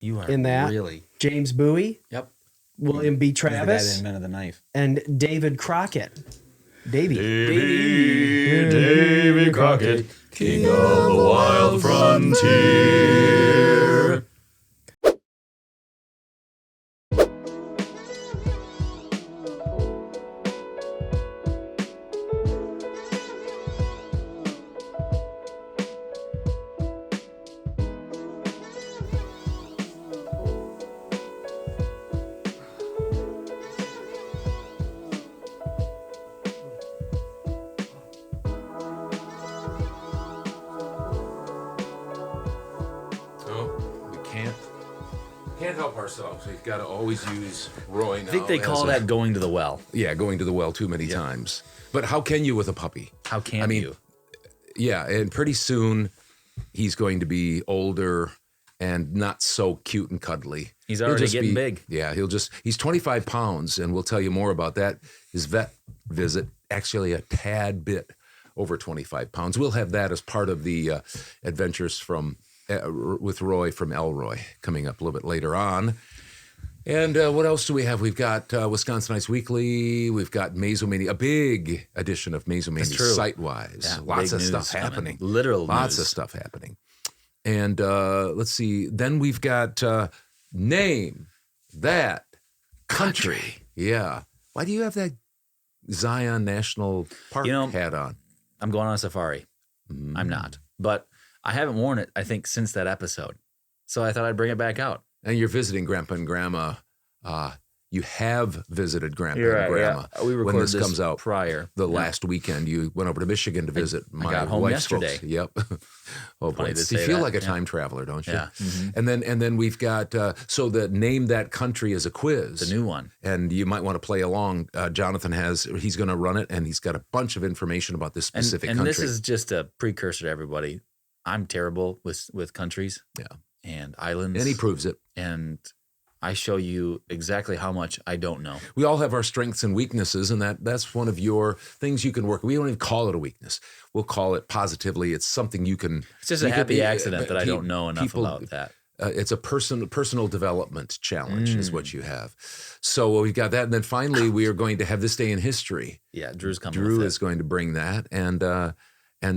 You are in that. really. James Bowie. Yep. William B. He's the guy that Travis. invented the knife. And David Crockett. Davy. Davy Crockett, king of the wild frontier. Can't help ourselves. We've got to always use Roy now. I think they call that going to the well. Yeah, going to the well too many times. But how can you with a puppy? How can you? Yeah, and pretty soon he's going to be older and not so cute and cuddly. He's already getting big. Yeah, he's 25 pounds, and we'll tell you more about that. His vet visit, actually a tad bit over 25 pounds. We'll have that as part of the adventures from with Roy from Elroy coming up a little bit later on. And what else do we have? We've got Wisconsinites Weekly. We've got Mazomania, a big edition of Mazomania site-wise. Yeah, lots of stuff happening. Lots of stuff happening. And let's see. Then we've got Name That Country. Yeah. Why do you have that Zion National Park hat on? I'm going on a safari. I'm not. But I haven't worn it, I think, since that episode. So I thought I'd bring it back out. And you're visiting Grandpa and Grandma. You have visited Grandpa and Grandma. Yeah. We recorded when this comes out prior. The last weekend, you went over to Michigan to visit my I got home wife's yesterday. folks. Yep. Oh boy, Funny to you say feel that. like a time traveler, don't you? Yeah. Mm-hmm. And then we've got so the Name That Country is a quiz. The new one. And you might want to play along. Jonathan he's going to run it, and he's got a bunch of information about this specific and country. This is just a precursor to everybody. I'm terrible with countries. Yeah. And islands. And he proves it. And I show you exactly how much I don't know. We all have our strengths and weaknesses, and that's one of your things you can work. We don't even call it a weakness. We'll call it positively. It's something you can. It's just a happy accident that I don't know enough about that. It's a personal development challenge is what you have. So we've got that. And then finally, we are going to have This Day in History. Yeah, Drew's coming Drew with is going to bring that. And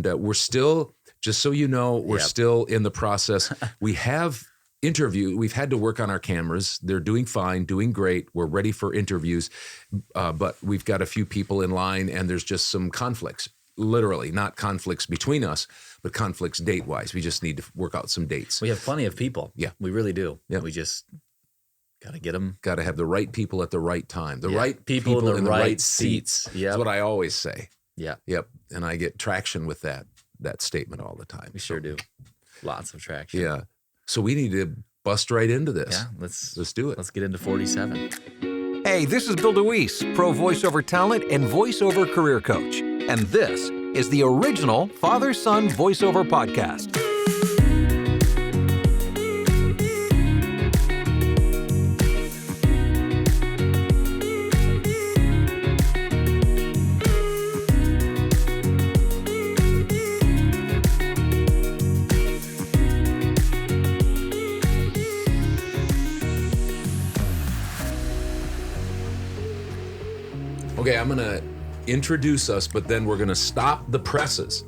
we're still, just so you know, we're still in the process. We have we've had to work on our cameras. They're doing fine, doing great. We're ready for interviews, but we've got a few people in line, and there's just some conflicts. Literally, not conflicts between us, but conflicts date-wise. We just need to work out some dates. We have plenty of people. Yeah. We really do. Yeah. We just got to get them. Got to have the right people at the right time. The right people in the right seats. Yeah, that's what I always say. Yeah. Yep. And I get traction with that statement all the time. We sure do. Lots of traction. Yeah. So we need to bust right into this. Yeah. Let's do it. Let's get into 47. Hey, this is Bill DeWeese, pro voiceover talent and voiceover career coach. And this is the original Father-Son Voiceover Podcast. Okay, I'm going to introduce us, but then we're going to stop the presses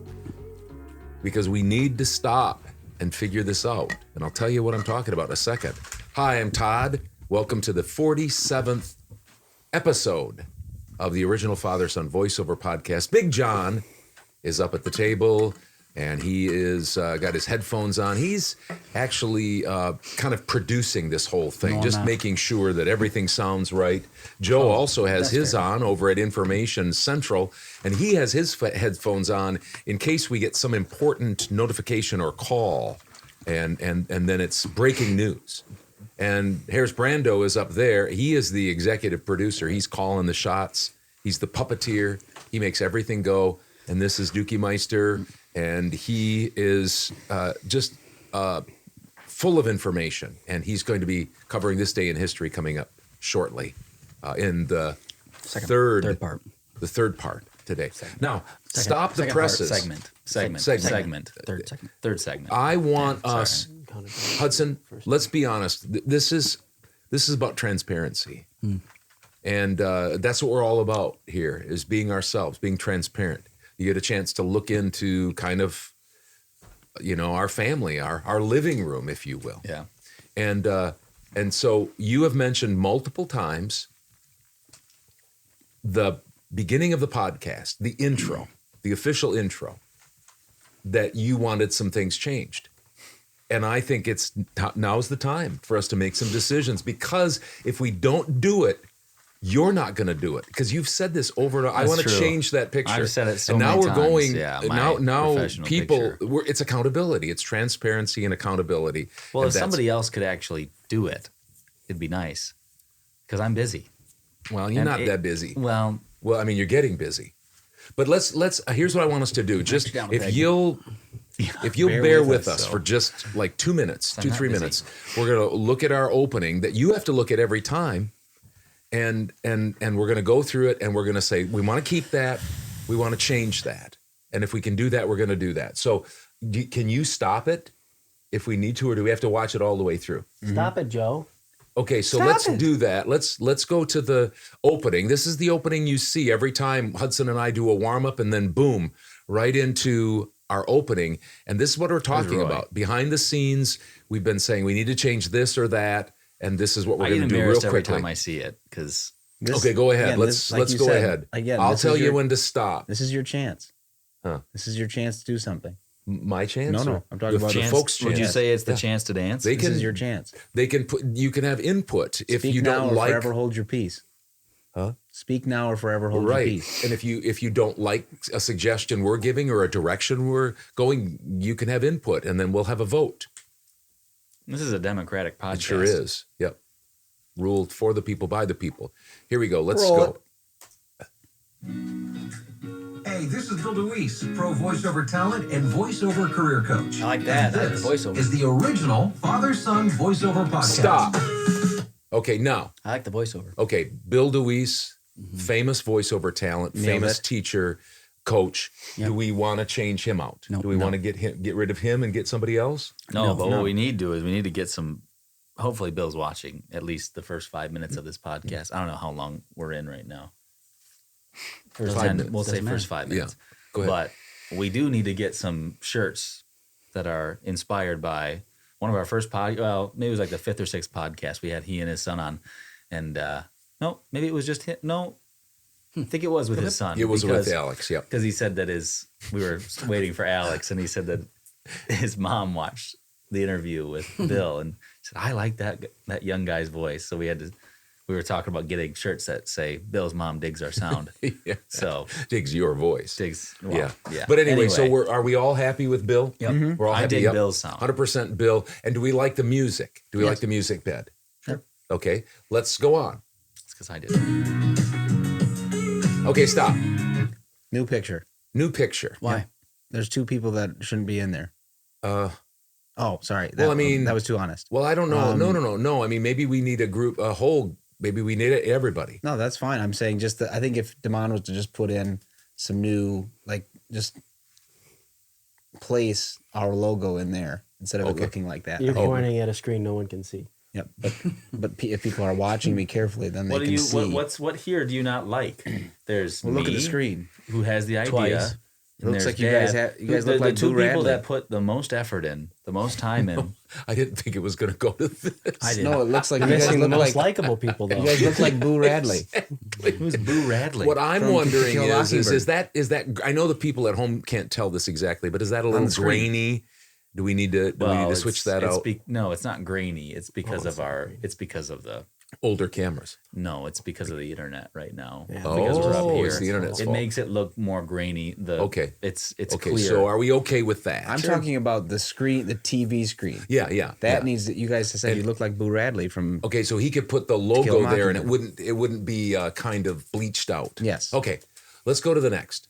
because we need to stop and figure this out. And I'll tell you what I'm talking about in a second. Hi, I'm Todd. Welcome to the 47th episode of the original Father-Son Voiceover Podcast. Big John is up at the table, and he is got his headphones on. He's actually kind of producing this whole thing, just making sure that everything sounds right. Joe also has his on over at Information Central, and he has his headphones on in case we get some important notification or call, and then it's breaking news. And Harris Brando is up there. He is the executive producer. He's calling the shots. He's the puppeteer. He makes everything go. And this is Dookie Meister, and he is just full of information. And he's going to be covering This Day in History coming up shortly in the third part. The third part today. Now, stop the presses. Segment. Third segment. I want us accountability. Hudson, let's be honest. This is about transparency. And that's what we're all about here, is being ourselves, being transparent. You get a chance to look into kind of, our family, our living room, if you will. Yeah. And so you have mentioned multiple times the beginning of the podcast, the intro, the official intro, that you wanted some things changed. And I think now's the time for us to make some decisions, because if we don't do it, you're not going to do it, because you've said this over and over. I want to true. change that picture. I've said it so and now many we're times. going. Yeah, my now professional people. picture. It's accountability. It's transparency and accountability. Well, and if somebody else could actually do it, it'd be nice, because I'm busy. Well, you're and not that busy. Well, Well, I mean, you're getting busy. But let's. Here's what I want us to do. Just down, if Peg. you'll bear bear with with us, us so. for just like 2 minutes, I'm 2-3 not busy. minutes, we're gonna look at our opening that you have to look at every time, and we're gonna go through it, and we're gonna say we want to keep that, we want to change that, and if we can do that, we're gonna do that. So, can you stop it if we need to, or do we have to watch it all the way through? Stop it, Joe. Okay, so Stop let's it. do that. Let's go to the opening. This is the opening you see every time Hudson and I do a warm up, and then boom, right into our opening. And this is what we're talking Roy. about. Behind the scenes, we've been saying we need to change this or that, and this is what we're I get going to do real embarrassed every quickly. time I see it, because Okay, go ahead. again, let's like you go said, ahead. again, I'll this tell is you your- when to stop. This is your chance. Huh. This is your chance to do something. My chance? No, or I'm talking the about the folks' would chance. you say it's the Yeah. chance to dance? They This can. is your chance. They can put. You can have input if Speak you now don't or like. forever hold your peace. Huh? Speak now or forever hold your Right. peace. And if you don't like a suggestion we're giving or a direction we're going, you can have input, and then we'll have a vote. This is a democratic podcast. It sure is. Yep. Ruled for the people, by the people. Here we go. Let's Roll go. Hey, this is Bill DeWeese, pro voiceover talent and voiceover career coach. I like that. And I like this the voiceover. is the original father-son voiceover podcast. Stop. Okay, now. I like the voiceover. Okay, Bill DeWeese, famous voiceover talent, Nailed famous it. teacher, coach. Yep. Do we want to change him out? No, Do we no. want to get rid of him and get somebody else? No, No, but no. what we need to do is we need to get some. Hopefully, Bill's watching at least the first 5 minutes of this podcast. I don't know how long we're in right now. First We'll 5 say- minutes. We'll say Doesn't first matter. 5 minutes. Go ahead. But we do need to get some shirts that are inspired by one of our first well, maybe it was like the 5th or 6th podcast we had he and his son on, and no, maybe it was just him. No, I think it was with his son. It was with Alex. Yep. because he said that we were waiting for Alex, and he said that his mom watched the interview with Bill and said, "I like that young guy's voice." So we were talking about getting shirts that say Bill's mom digs our sound. Yeah. So Digs your voice. digs, Yeah. yeah. But anyway, so are we all happy with Bill? Yep. We're all I happy. dig Yep. Bill's sound. 100% Bill. And do we like the music? Do we Yes. like the music bed? Sure. Okay, let's go on. It's because I did it. Okay, stop. New picture. New picture. Why? There's 2 people that shouldn't be in there. Oh, sorry. Well, I mean- that was too honest. Well, I don't know. No. I mean, maybe we need a whole. Maybe we need everybody. No, that's fine. I'm saying just that I think if Damon was to just put in some new, like, just place our logo in there instead of Okay. it looking like that. You're Oh. pointing at a screen no one can see. Yep. But if people are watching me carefully, then they can see. What here do you not like? There's Well, look at me, the screen. who has the idea. Twice. It and looks there's like you guys Dad, you guys who- look like the 2 Boo people Radley. that put the most effort in, the most time in. I didn't think it was going to go to this. I did. No, it looks like You're you guys missing the look most like likable people, though. you guys look like Boo Radley. Who's Boo Radley? What I'm From wondering To Kill is Mockingbird. that I know the people at home can't tell this exactly, but is that a little the screen. grainy? Do we need to switch that out? No, it's not grainy. It's because of it's because of the. Older cameras. No, it's because of the internet right now. Yeah. Because we're up Oh, here. it's the internet's It fault. makes it look more grainy. Okay. It's Okay, clear. so are we okay with that? I'm talking about the screen, the TV screen. Yeah. That yeah. needs you guys said you look like Boo Radley from. Okay, so he could put the Kill logo a there, and it Mockingbird. wouldn't be kind of bleached out. Yes. Okay, let's go to the next.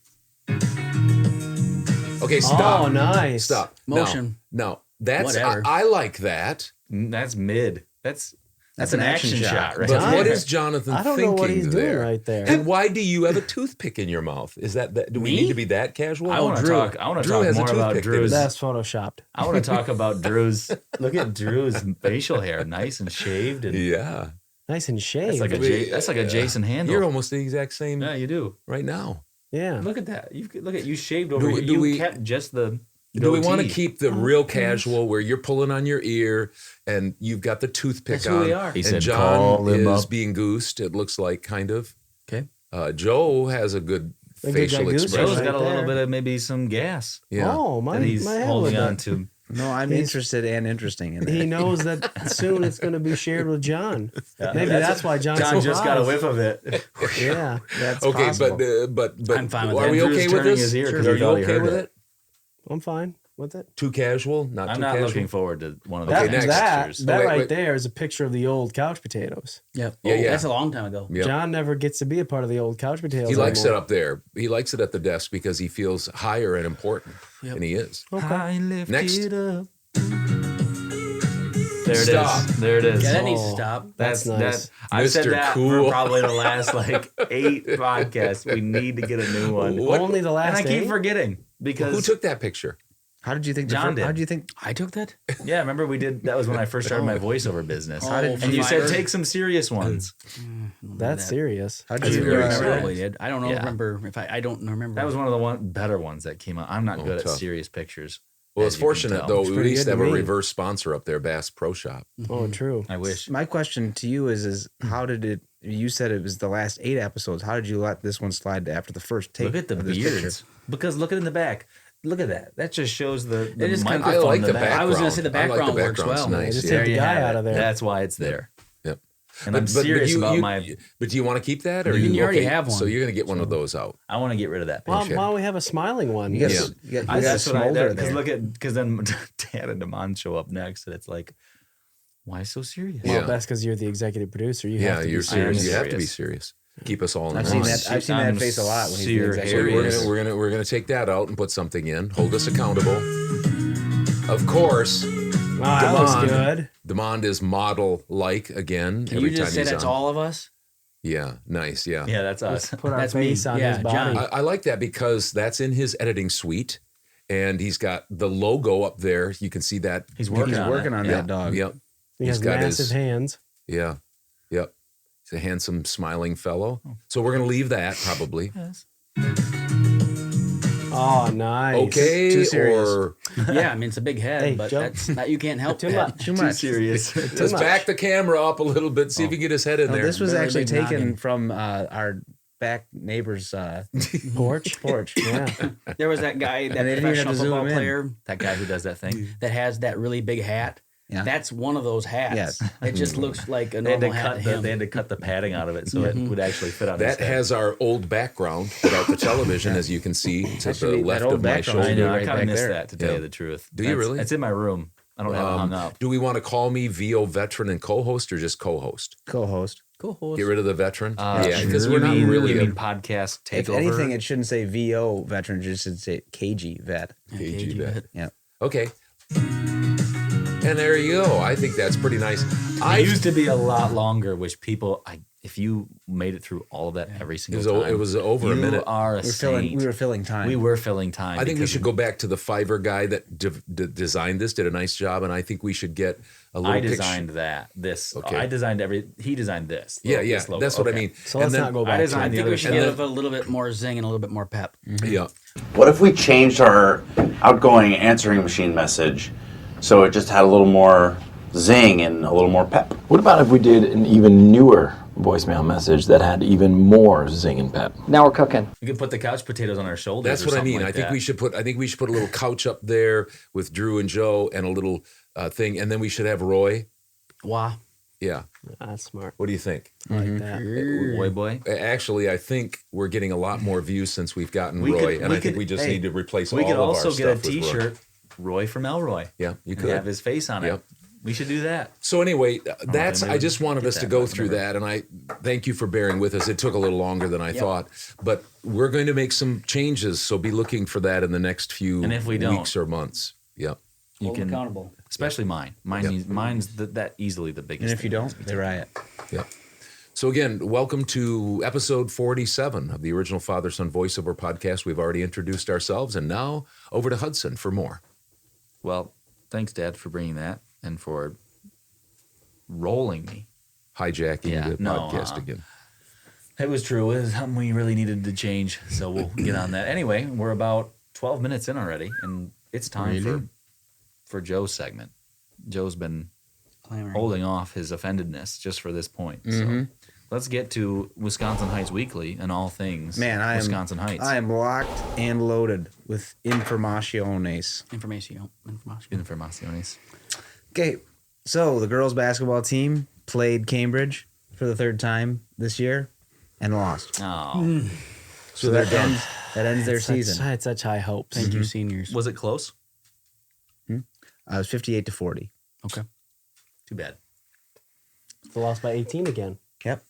Okay, stop. Oh, nice. Stop. Motion. No, that's Whatever. I like that. That's mid. That's That's an action shot, right? But John- what is Jonathan I don't thinking know what he's doing there? right there. And why do you have a toothpick in your mouth? Is that do we Me? need to be that casual? I want to Drew. talk. I want to Drew talk has a more about toothpick there. Drew's. That's photoshopped. I want to talk about Drew's. Look at Drew's facial hair, nice and shaved, and Yeah. Nice and that's shaved. like that's like a Jason handle. You're almost the exact same Yeah, you do. right now. yeah. Look at that. Look at you shaved over. Do here. You we- kept just the. Do we want to goatee. keep the real casual where you're pulling on your ear and you've got the toothpick That's on? who we are. He And said, John "Call him is up." being goosed. It looks like kind of. Okay. Joe has a good A good facial guy goose. expression. Joe's Right got a little there. bit of maybe some gas Yeah. Oh, that my, he's my head holding with on that. to. No, I'm He's- interested and interesting in that. He knows that soon it's going to be shared with John. Maybe That's- that's why John's John so just got a surprised. whiff of it. Yeah, that's Okay, possible. but I'm fine with are that. we Drew's okay with turning this? his ear 'cause Are he you thought he okay heard with it. it? I'm fine with it. Too casual? Not I'm too not casual. looking forward to one of the Okay, That, next. that, pictures. that wait, right wait. there is a picture of the old couch potatoes. Yep. Yeah, yeah. That's a long time ago. Yep. John never gets to be a part of the old couch potatoes. He likes it anymore. up there. He likes it at the desk because he feels higher and important, and he is. I lift Next. it up. There it Stop. is. There it is. Yeah, that needs to Oh. stop. That's nice. I've said Mr. that Cool. for probably the last like 8 podcasts. We need to get a new one. What? Only the And last I keep eight? forgetting because Who took that picture? How did you think? John did. How did you think? I took that. yeah, remember we did that was when I first started my voiceover business. How did- and you said Survivor? take some serious ones. That's serious. How did That's you very remember serious. that? Probably did. I don't know. Yeah. Remember if I don't remember. That was one of the better ones that came out. I'm not good tough. at serious pictures. Well, as it's you can fortunate tell. though. It's We at pretty least good have to a me. reverse sponsor up there, Bass Pro Shop. Oh, true. I wish. My question to you is how did it? You said it was the last 8 episodes. How did you let this one slide after the first take? Look at the of this beards. picture? Because look at it in the back. Look at that. That just shows the It is kind of- microphone I like in the back. background. I was gonna say the I like background works background's well. Nice. Just yeah. take There the you guy have out it. of there. That's why it's there. Yep. And I'm serious about my. But do you want to keep that, or You already okay, have one. So you're going to get one of those out. I want to get rid of that Why, picture. why don't we have a smiling one? You got, Yeah. you got, you I, got a that's what I smolder because there. look at because then Dan and Damon show up next, and it's like, why so serious? Well, Yeah. that's because you're the executive producer. You Yeah, have to you're be serious. serious. You have to be serious. serious. Keep us all in I've seen line. that. I've seen I'm that face a lot when he's the serious. executive So producer. we're gonna take that out and put something in. Hold us accountable. Of course, Oh, that looks Damon. good. Demond is model like again. Can every you time just say he's that's on. all of us? Yeah, nice. Yeah. Yeah, that's us. Put our That's me. face on Yeah, his body. John. I like that because that's in his editing suite, and he's got the logo up there. You can see that. He's working He's on working it. on Yeah. that dog. Yep. He He's has got massive his- hands. Yeah. Yep. He's a handsome, smiling fellow. So we're gonna leave that probably. Yes. Oh, nice. Okay. Too serious. Or Yeah, I mean it's a big head, Hey, but Joe. that's that you can't help Too that. much. Too Too much. serious. let's much. back the camera up a little bit. See if you get his head in No, there. this was Very actually big taken noggin. from our back neighbor's Porch. porch. Yeah. There was that guy, that And they didn't even have professional to zoom football in. player That guy who does that thing. that has that really big hat. Yeah. That's one of those hats. Yes. It just looks like a They had to normal hat cut to the, him. they had to cut the padding out of it so it would actually fit on his That head. has our old background without the television, as you can see to That should the be- that left old of my background I should be shoulder. know. I right kind back of missed there. that to tell Yeah. you the truth. Do you really? It's in my room. I don't have it hung up. Do we want to call me VO veteran and co-host, or just co-host? Co-host. Cool. Get rid of the veteran. Yeah, because we're not you really mean a podcast If takeover. anything, it shouldn't say VO veteran. It should say KG vet. KG vet. Yeah. Okay. And there you go. I think that's pretty nice. It used to be a lot longer, which people, if you made it through all of that every single time, it was over a you minute. are a saint. We were filling time. We were filling time. I think we because should go back to the Fiverr guy that designed this, did a nice job, and I think we should get a little I picture. designed that. This. Okay. I designed he designed this. Yeah, this logo. that's what I Okay. mean. So let's And not go back. I to designed I the think other we should stuff. give a little bit more zing and a little bit more pep. Yeah. What if we changed our outgoing answering machine message so it just had a little more zing and a little more pep? What about if we did an even newer voicemail message that had even more zing and pep? Now we're cooking. We could put the couch potatoes on our shoulders. That's or what I something mean. like I think that. we should put a little couch up there with Drew and Joe and a little thing, and then we should have Roy. Wah. Yeah. That's smart. What do you think? I like that. Boy. Actually, I think we're getting a lot more views since we've gotten We Roy, could- and we I think could- we just hey, need to replace We all could of our also stuff get a with Roy. T-shirt, Roy from Elroy. Yeah, you And could. have his face on it. Yep. We should do that. So anyway, that's. they I would just wanted get us to that, go but through whatever. that, and I thank you for bearing with us. It took a little longer than I thought, but we're going to make some changes. So be looking for that in the next few And if we don't- weeks or months. Yep. You Hold can accountable. especially mine. Mine's that easily the biggest. And if you thing. don't, they riot. Yeah. So again, welcome to episode 47 of the original Father Son Voiceover podcast. We've already introduced ourselves, and now over to Hudson for more. Well, thanks, Dad, for bringing that and for rolling me. Hijacking the podcast again. It was true. It was something we really needed to change, so we'll get on that. Anyway, we're about 12 minutes in already, and it's time for Joe's segment. Joe's been holding off his offendedness just for this point. So let's get to Wisconsin Heights Weekly and all things Wisconsin Heights. I am locked and loaded with informaciones. Informaciones. Okay, so the girls basketball team played Cambridge for the third time this year and lost. Oh. So that ends their season. I had such high hopes. Thank you, seniors. Was it close? I was 58-40. Okay. Too bad. They lost by 18 again. Yep.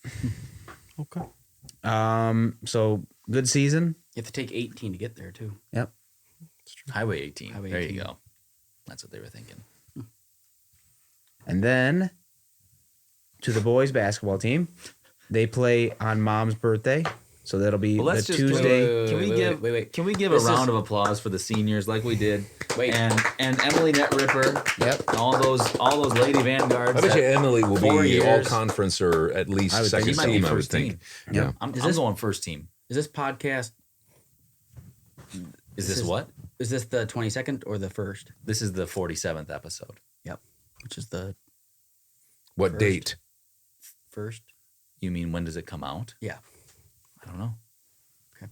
Okay. So good season. You have to take 18 to get there, too. Yep. Highway 18. Highway there 18. you go. That's what they were thinking. And then to the boys basketball team, they play on Mom's birthday. So that'll be Well, the let's just Tuesday. Can we give a round of applause for the seniors like we did? Wait. And Emily Net Ripper. Yep. All those lady vanguards. I bet you Emily will 4 be all years. conference or at least I would think He second might be team, I would first think. team. Yeah. I'm this- going first team. Is this podcast, Is this what? is this the 22nd or the 1st? This is the 47th episode. Yep. Which is the What First. date? 1st? You mean when does it come out? Yeah. I don't know.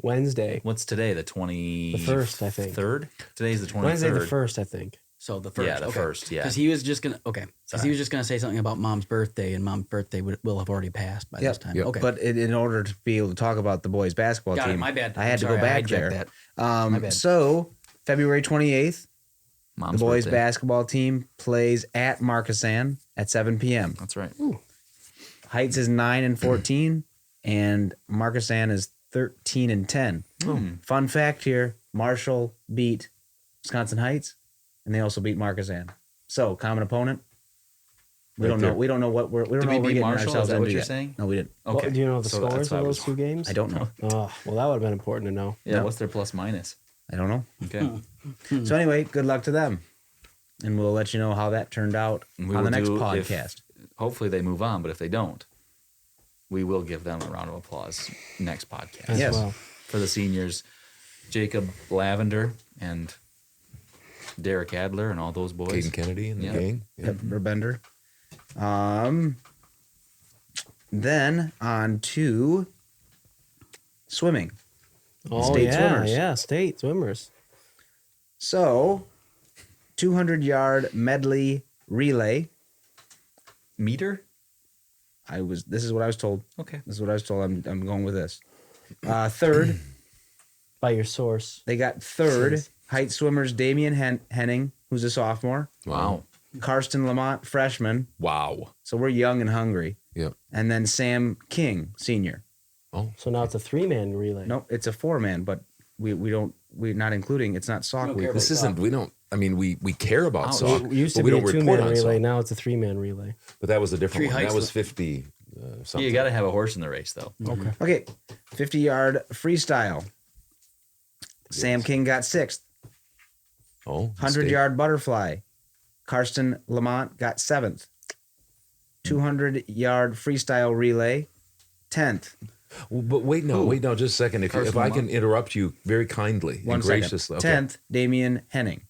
Wednesday. What's today? The 20. The 1st, I think. Third? Today's the 23rd. Wednesday the 1st, I think. So the 1st. Yeah, the first. Yeah. Because he was just going to, because Sorry. he was just going to say something about Mom's birthday, and Mom's birthday will have already passed by this time. Yep. Okay. But in order to be able to talk about the boys basketball Got it. team, My bad. I had to Sorry, go back hijacked there. that. My bad. So February 28th, Mom's the boys birthday. basketball team plays at Markesan at 7 p.m. That's right. Heights is 9-14, and Markesan is 13-10. Fun fact here: Marshall beat Wisconsin Heights, and they also beat Markesan. So common opponent. We Right don't there. know. We don't know what we're. We don't Did know we what we're beat getting Marshall? ourselves Is that into what you're yet. saying? No, we didn't. Okay. Do you know the So that's scores why of I those was- two games? I don't know. Oh, well, that would have been important to know. Yeah. No. What's their plus minus? I don't know. Okay. So anyway, good luck to them, and we'll let you know how that turned out And we on the will next do if- podcast. Hopefully they move on, but if they don't, we will give them a round of applause next podcast. As Yes. well. For the seniors, Jacob Lavender and Derek Adler and all those boys. Caden Kennedy and the Yeah. gang. Yep, Bender. Then on to swimming. Oh, State yeah, swimmers. yeah, state swimmers. So, 200-yard medley relay. Meter? This is what I was told. Okay. This is what I was told. I'm going with this. Third, By your source. they got third Says- height swimmers Damian Henning, who's a sophomore, Wow. Karsten Lamont, freshman. Wow. So we're young and hungry. Yep. And then Sam King, senior. So now it's a 3-man relay. Nope, it's a 4-man, but we're not including. It's not sock don't week. care This about isn't, we don't, I mean, we care about Oh, sock, It used to but we be a don't report 2-man on relay. sock. Now it's a 3-man relay. But that was a different Three one. That heights was li- 50 something. You got to have a horse in the race, though. Okay. Okay, 50-yard freestyle. Sam King got 6th. Oh, 100-yard butterfly. Karsten Lamont got 7th. 200-yard freestyle relay, 10th. Well, but wait now, just a second. If Carson I can Lamont? interrupt you very kindly One and second. graciously. Okay. 10th, Damian Henning.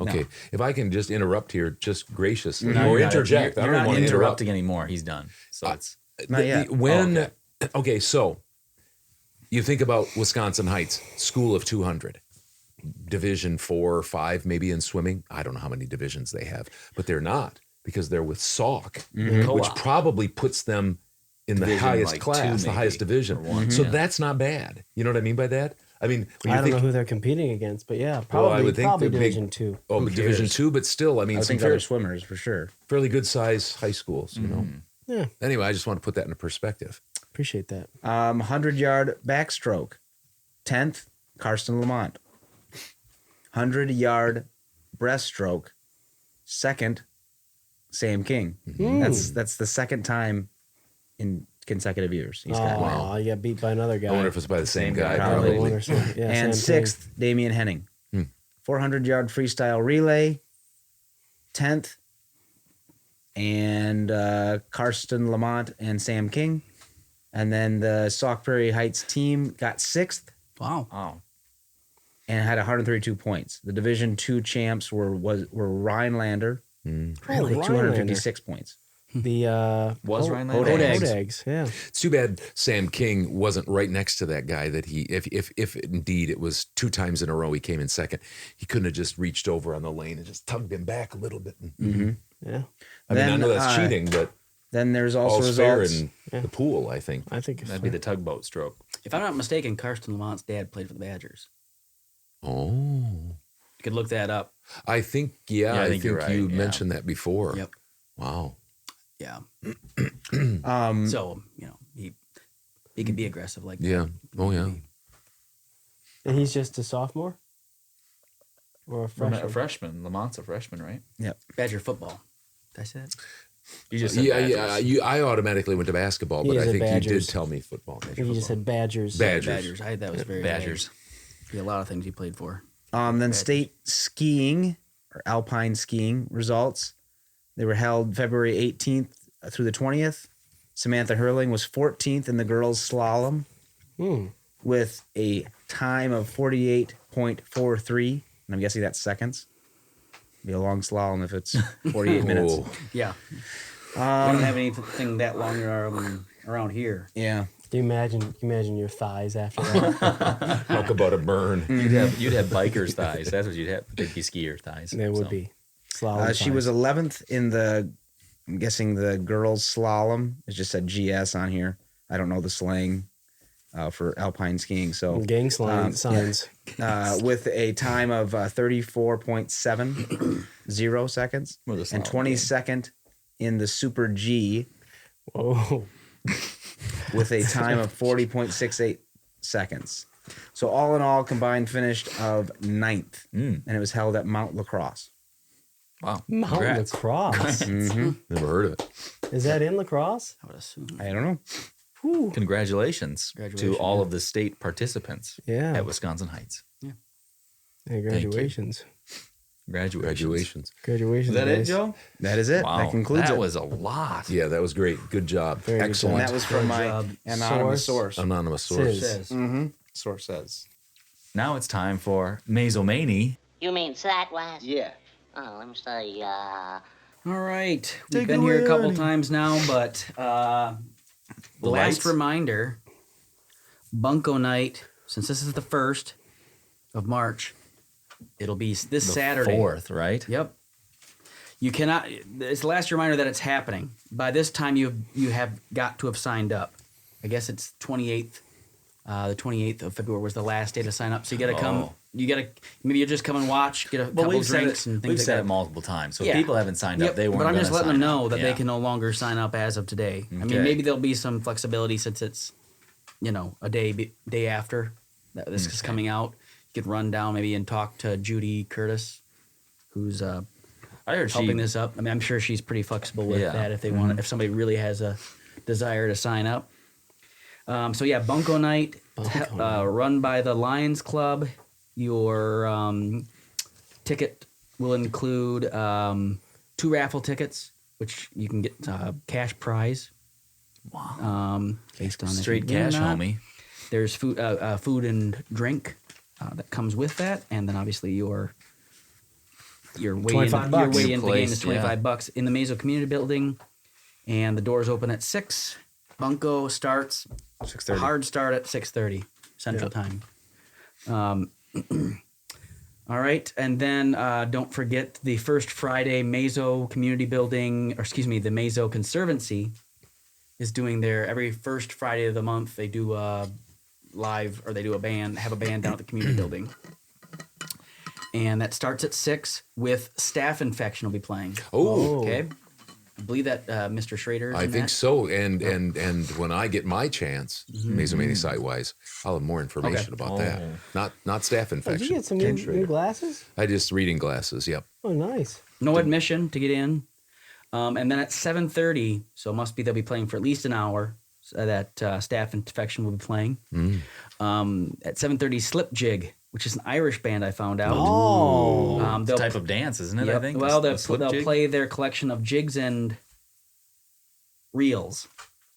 Okay. If I can just interrupt here, just graciously, No, or You're not- interject. You're I don't not want to interrupt. interrupting anymore. He's done. So it's Not yet. When, okay, so you think about Wisconsin Heights, School of 200, Division 4 or 5, maybe in swimming. I don't know how many divisions they have, but they're not because they're with Sauk, which Co-op. probably puts them in the Division, highest like, class, two the highest maybe, division. or one, So yeah. that's not bad. You know what I mean by that? I mean, when I you don't think, know who they're competing against, but yeah, Well, I probably, would think probably the big- Division 2. oh, but Division cares? 2, but still, I mean, I would some think other swimmers for sure. fairly good size high schools, you know. Yeah, Anyway, I just want to put that into perspective. appreciate that. 100-yard backstroke, 10th, Karsten Lamont. 100-yard breaststroke, second, Sam King. That's the second time in consecutive years he's got. Oh, you got beat by another guy. I wonder if it's by the same guy. Probably. Probably. Yeah, And Sam sixth, Damian Henning. 400-yard freestyle relay. 10th, and Karsten Lamont and Sam King. And then the Sauk Prairie Heights team got 6th Wow. Oh, and had 132 points. The Division II champs were Rhinelander. King. Really? Oh, 256 points. The Was Rhinelander? Odags. Yeah. It's too bad Sam King wasn't right next to that guy that he, if indeed it was 2 times in a row he came in second, he couldn't have just reached over on the lane and just tugged him back a little bit. Yeah. I mean, I Then, know that's cheating, but Then there's also all's fair results. in the pool, I think. I think it's that'd be the tugboat stroke. If I'm not mistaken, Karsten Lamont's dad played for the Badgers. Oh. You could look that up. I think, I think you're right, you yeah. mentioned that before. Yep. Wow. Yeah. Um, So, he can be aggressive like that. Yeah. Oh, yeah. And he's just a sophomore? Or a freshman? A freshman. Lamont's a freshman, right? Badger football. Did I say that? You just said Yeah. I automatically went to basketball, He but is I a think you Badgers. did tell me football. I think you just said Badgers. Badgers. Badgers. That was very Badgers. vague. Yeah, a lot of things he played for. Then state skiing or alpine skiing results. They were held February 18th through the 20th. Samantha Hurling was 14th in the girls slalom with a time of 48.43. And I'm guessing that's seconds. Be a long slalom if it's 48 minutes. Oh, Yeah. We don't have anything that long around here. Yeah. Do you imagine your thighs after that? talk about a burn. You'd have biker's thighs. That's what you'd have. They'd be skier thighs. There would So, be. Slalom She was thighs. 11th in I'm guessing the girls slalom. It just said GS on here. I don't know the slang for alpine skiing. So gang signs. with a time of 34.70 seconds With a and slalom 22nd in the Super G Whoa. with a time of 40.68 seconds. So all in all, combined finished of 9th, and it was held at Mount Lacrosse. Wow. Mount Congrats. Lacrosse. Never heard of it. Is that in lacrosse? I would assume. I don't know. Congratulations, Congratulations, to all yeah. of the state participants Yeah. at Wisconsin Heights. Hey, graduations. Graduations. Graduations. Is that it, guys. Joe? That is it. Wow. That concludes that it. was a lot. Yeah, that was great. Good job. Very good Excellent. And that was from my job. anonymous source. Anonymous source. Says. Source says. Now it's time for Mazomanie. You mean sideways? Yeah. Oh, let me say, All right. Take We've been it here away, a couple Ernie. times now, but The last lights? reminder, Bunko Night, since this is the 1st of March, it'll be this Saturday. 4th, right? Yep. You cannot. It's the last reminder that it's happening. By this time, you have got to have signed up. I guess it's 28th. The 28th of February was the last day to sign up. So you got to come. Oh. You got to. Maybe you just come and watch, get a Well, couple we've said drinks it, and things we've like said that. it multiple times. So Yeah. if people haven't signed Yep, up, they weren't. But I'm just gonna letting them sign know up. that they Yeah. can no longer sign up as of today. I Okay. mean, maybe there'll be some flexibility since it's, a day after that this is coming out. You could run down maybe and talk to Judy Curtis, who's I heard helping she. this up. I mean, I'm sure she's pretty flexible with Yeah. that if they want, if somebody really has a desire to sign up. So yeah, Bunko Night, run by the Lions Club. Your ticket will include 2 raffle tickets, which you can get cash prize. Wow. Based on if Straight you win or cash, not. homie. There's food and drink that comes with that, and then obviously your way in, $25 your way Your into the game place, is $25 in the Mazo Community Building, and the doors open at 6. Bunko starts 6:30. hard start at 6:30 Central Time. All right, and then don't forget the first Friday Mazo Community Building, or excuse me, the Mazo Conservancy is doing their every first Friday of the month. They do live, or they do have a band down at the community building. And that starts at 6 with Staff Infection will be playing. Oh, Okay. I believe that Mr. Schrader is I in think that. so. And when I get my chance, Mazomanie site-wise, I'll have more information about that. Not staff Did infection. you get some Ken new Schrader. glasses? I just reading glasses. Yep. Oh, nice. No admission to get in. And then at 7:30, so it must be they'll be playing for at least an hour. So that Staff Infection will be playing. At 7:30, Slip Jig, which is an Irish band I found out. Oh. It's a type of dance, isn't it? Yep. I think. Well, The they'll slip jig? play their collection of jigs and reels.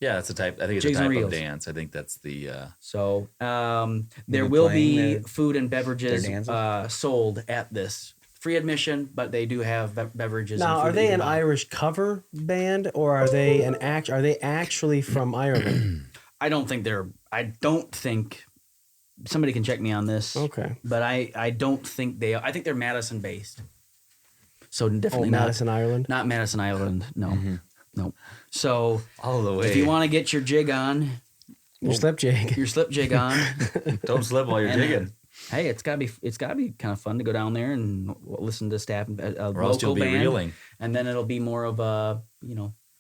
Yeah, it's a type. I think it's Jigs a and type of reels. dance. I think that's the. So there be will playing be their- food and beverages their dances? sold at this. Free admission, but they do have beverages. Now, and food are that they you can an buy. Irish cover band or are they Are they actually from Ireland? I don't think they're. I don't think. Somebody can check me on this. Okay. But I don't think they. I think they're Madison based. So Oh, definitely not Madison, Ireland. not Madison Island. No, no. So All the way. if you want to get your jig on, Your slip jig. your slip jig on, Don't slip while you're And- digging, hey, it's gotta be kind of fun to go down there and listen to Staff, a or else you'll local be band, reeling. and then it'll be more of a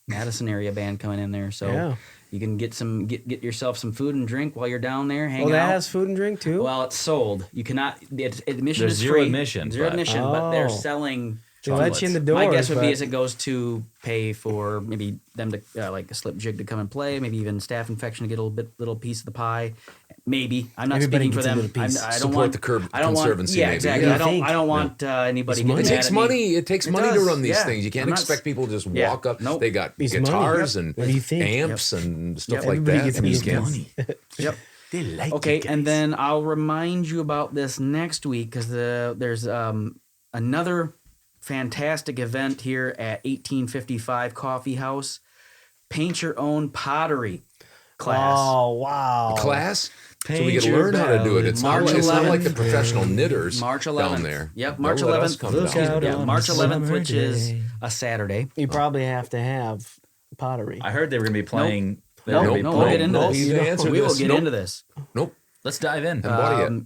Madison area band coming in there. So Yeah. you can get yourself some food and drink while you're down there hanging Oh, that out. has food and drink too? Well, it's sold. You cannot. Admission There's is zero free. admission, Zero but- admission, but they're Oh. selling. they let you in the doors. My guess would be but- as it goes to pay for maybe them to like a slip jig to come and play, maybe even Staff Infection to get a little piece of the pie. Maybe I'm not Everybody speaking for gets a them. little piece. I don't Support want the Curb I don't want. Conservancy, Yeah, maybe. exactly. Yeah. I don't want anybody. It's money. getting It takes mad at me. money. It takes It money to does, run these yeah. things. You can't I'm not- expect people to just Yeah. walk up. Nope. They got It's money. guitars Yep. and What do you think? amps and stuff Yep. like Everybody that. gets and these these gifts. kids. Yep. They like Okay, you guys. and then I'll remind you about this next week because there's another fantastic event here at 1855 Coffee House. Paint your own pottery class. Oh, wow. Class. So we Paint get to your learn how to do it. It's not, March it's not like the 11th. professional knitters March 11th. down there. Yep, They'll March let us 11th. come Look down. out Yeah, on March a 11th, summer which is day. a Saturday. You probably have to have pottery. I heard they were going to be playing. they were No, gonna be no, playing- we'll get into Nope. this. You answered We will this. get Nope. into this. Nope. Let's dive in. Haven't bought it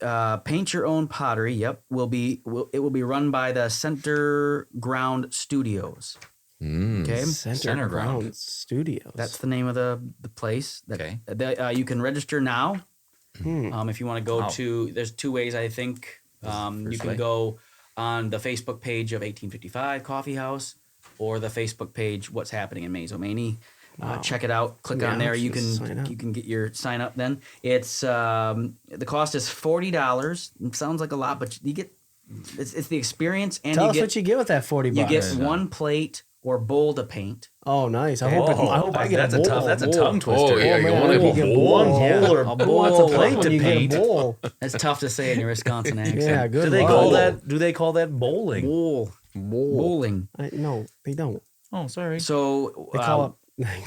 yet. Paint your own pottery. Yep, it will be run by the Center Ground Studios. Okay, Center Ground. Studios. that's the name of the place. Okay. You can register now. Hmm. If you want to go Wow. to, there's two ways I think. You first can way. go on the Facebook page of 1855 Coffee House or the Facebook page What's Happening in Mazomanie. Check it out. Click Yeah, on there. You just sign can up. you can get your sign up. Then it's the cost is $40. It sounds like a lot, but you get it's the experience, and Tell you us get what you get with that 40 you bucks. get one plate or bowl to paint. Oh, nice. I hope I get that's a a bowl. tough. That's a bowl. tongue twister. Oh, yeah, you man, want to you have a get bowl. one Yeah, bowl or a who wants a bowl plate to when you paint. get a bowl? That's tough to say in your Wisconsin accent. Yeah, good Do they luck. call that? Do they call that bowling? Bowling. No, they don't. Oh, sorry. So They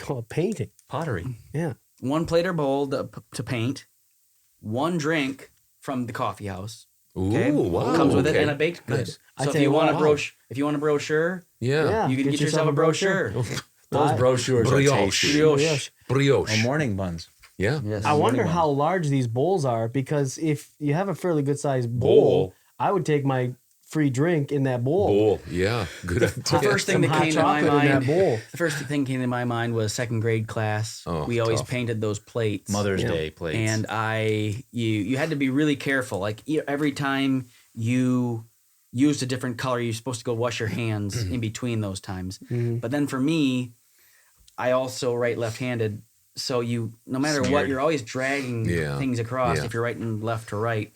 call it painting. Pottery. Yeah. one plate or bowl to paint, one drink from the coffee house. Okay, Ooh, wow. comes with it okay. and a baked good. Nice. I So tell if you you want what, a brochure, Yeah. you can get yourself a brochure. Those brochures are Brioche. tasty. Brioche. Brioche. Oh, morning buns. Yeah. Yes. I wonder how large these bowls are because if you have a fairly good sized bowl, Bowl. I would take my free drink in that bowl. Bowl. Yeah. Good. The first thing Some that hot came to my chocolate in that mind. bowl. The first thing came to my mind was second grade class. Oh, We always tough. painted those plates. Mother's Yeah. Day plates. And you had to be really careful. Like every time you used a different color, you're supposed to go wash your hands in between those times. But then for me, I also write left-handed, so no matter what, Smeared. you're always dragging Yeah. things across Yeah. if you're writing left to right.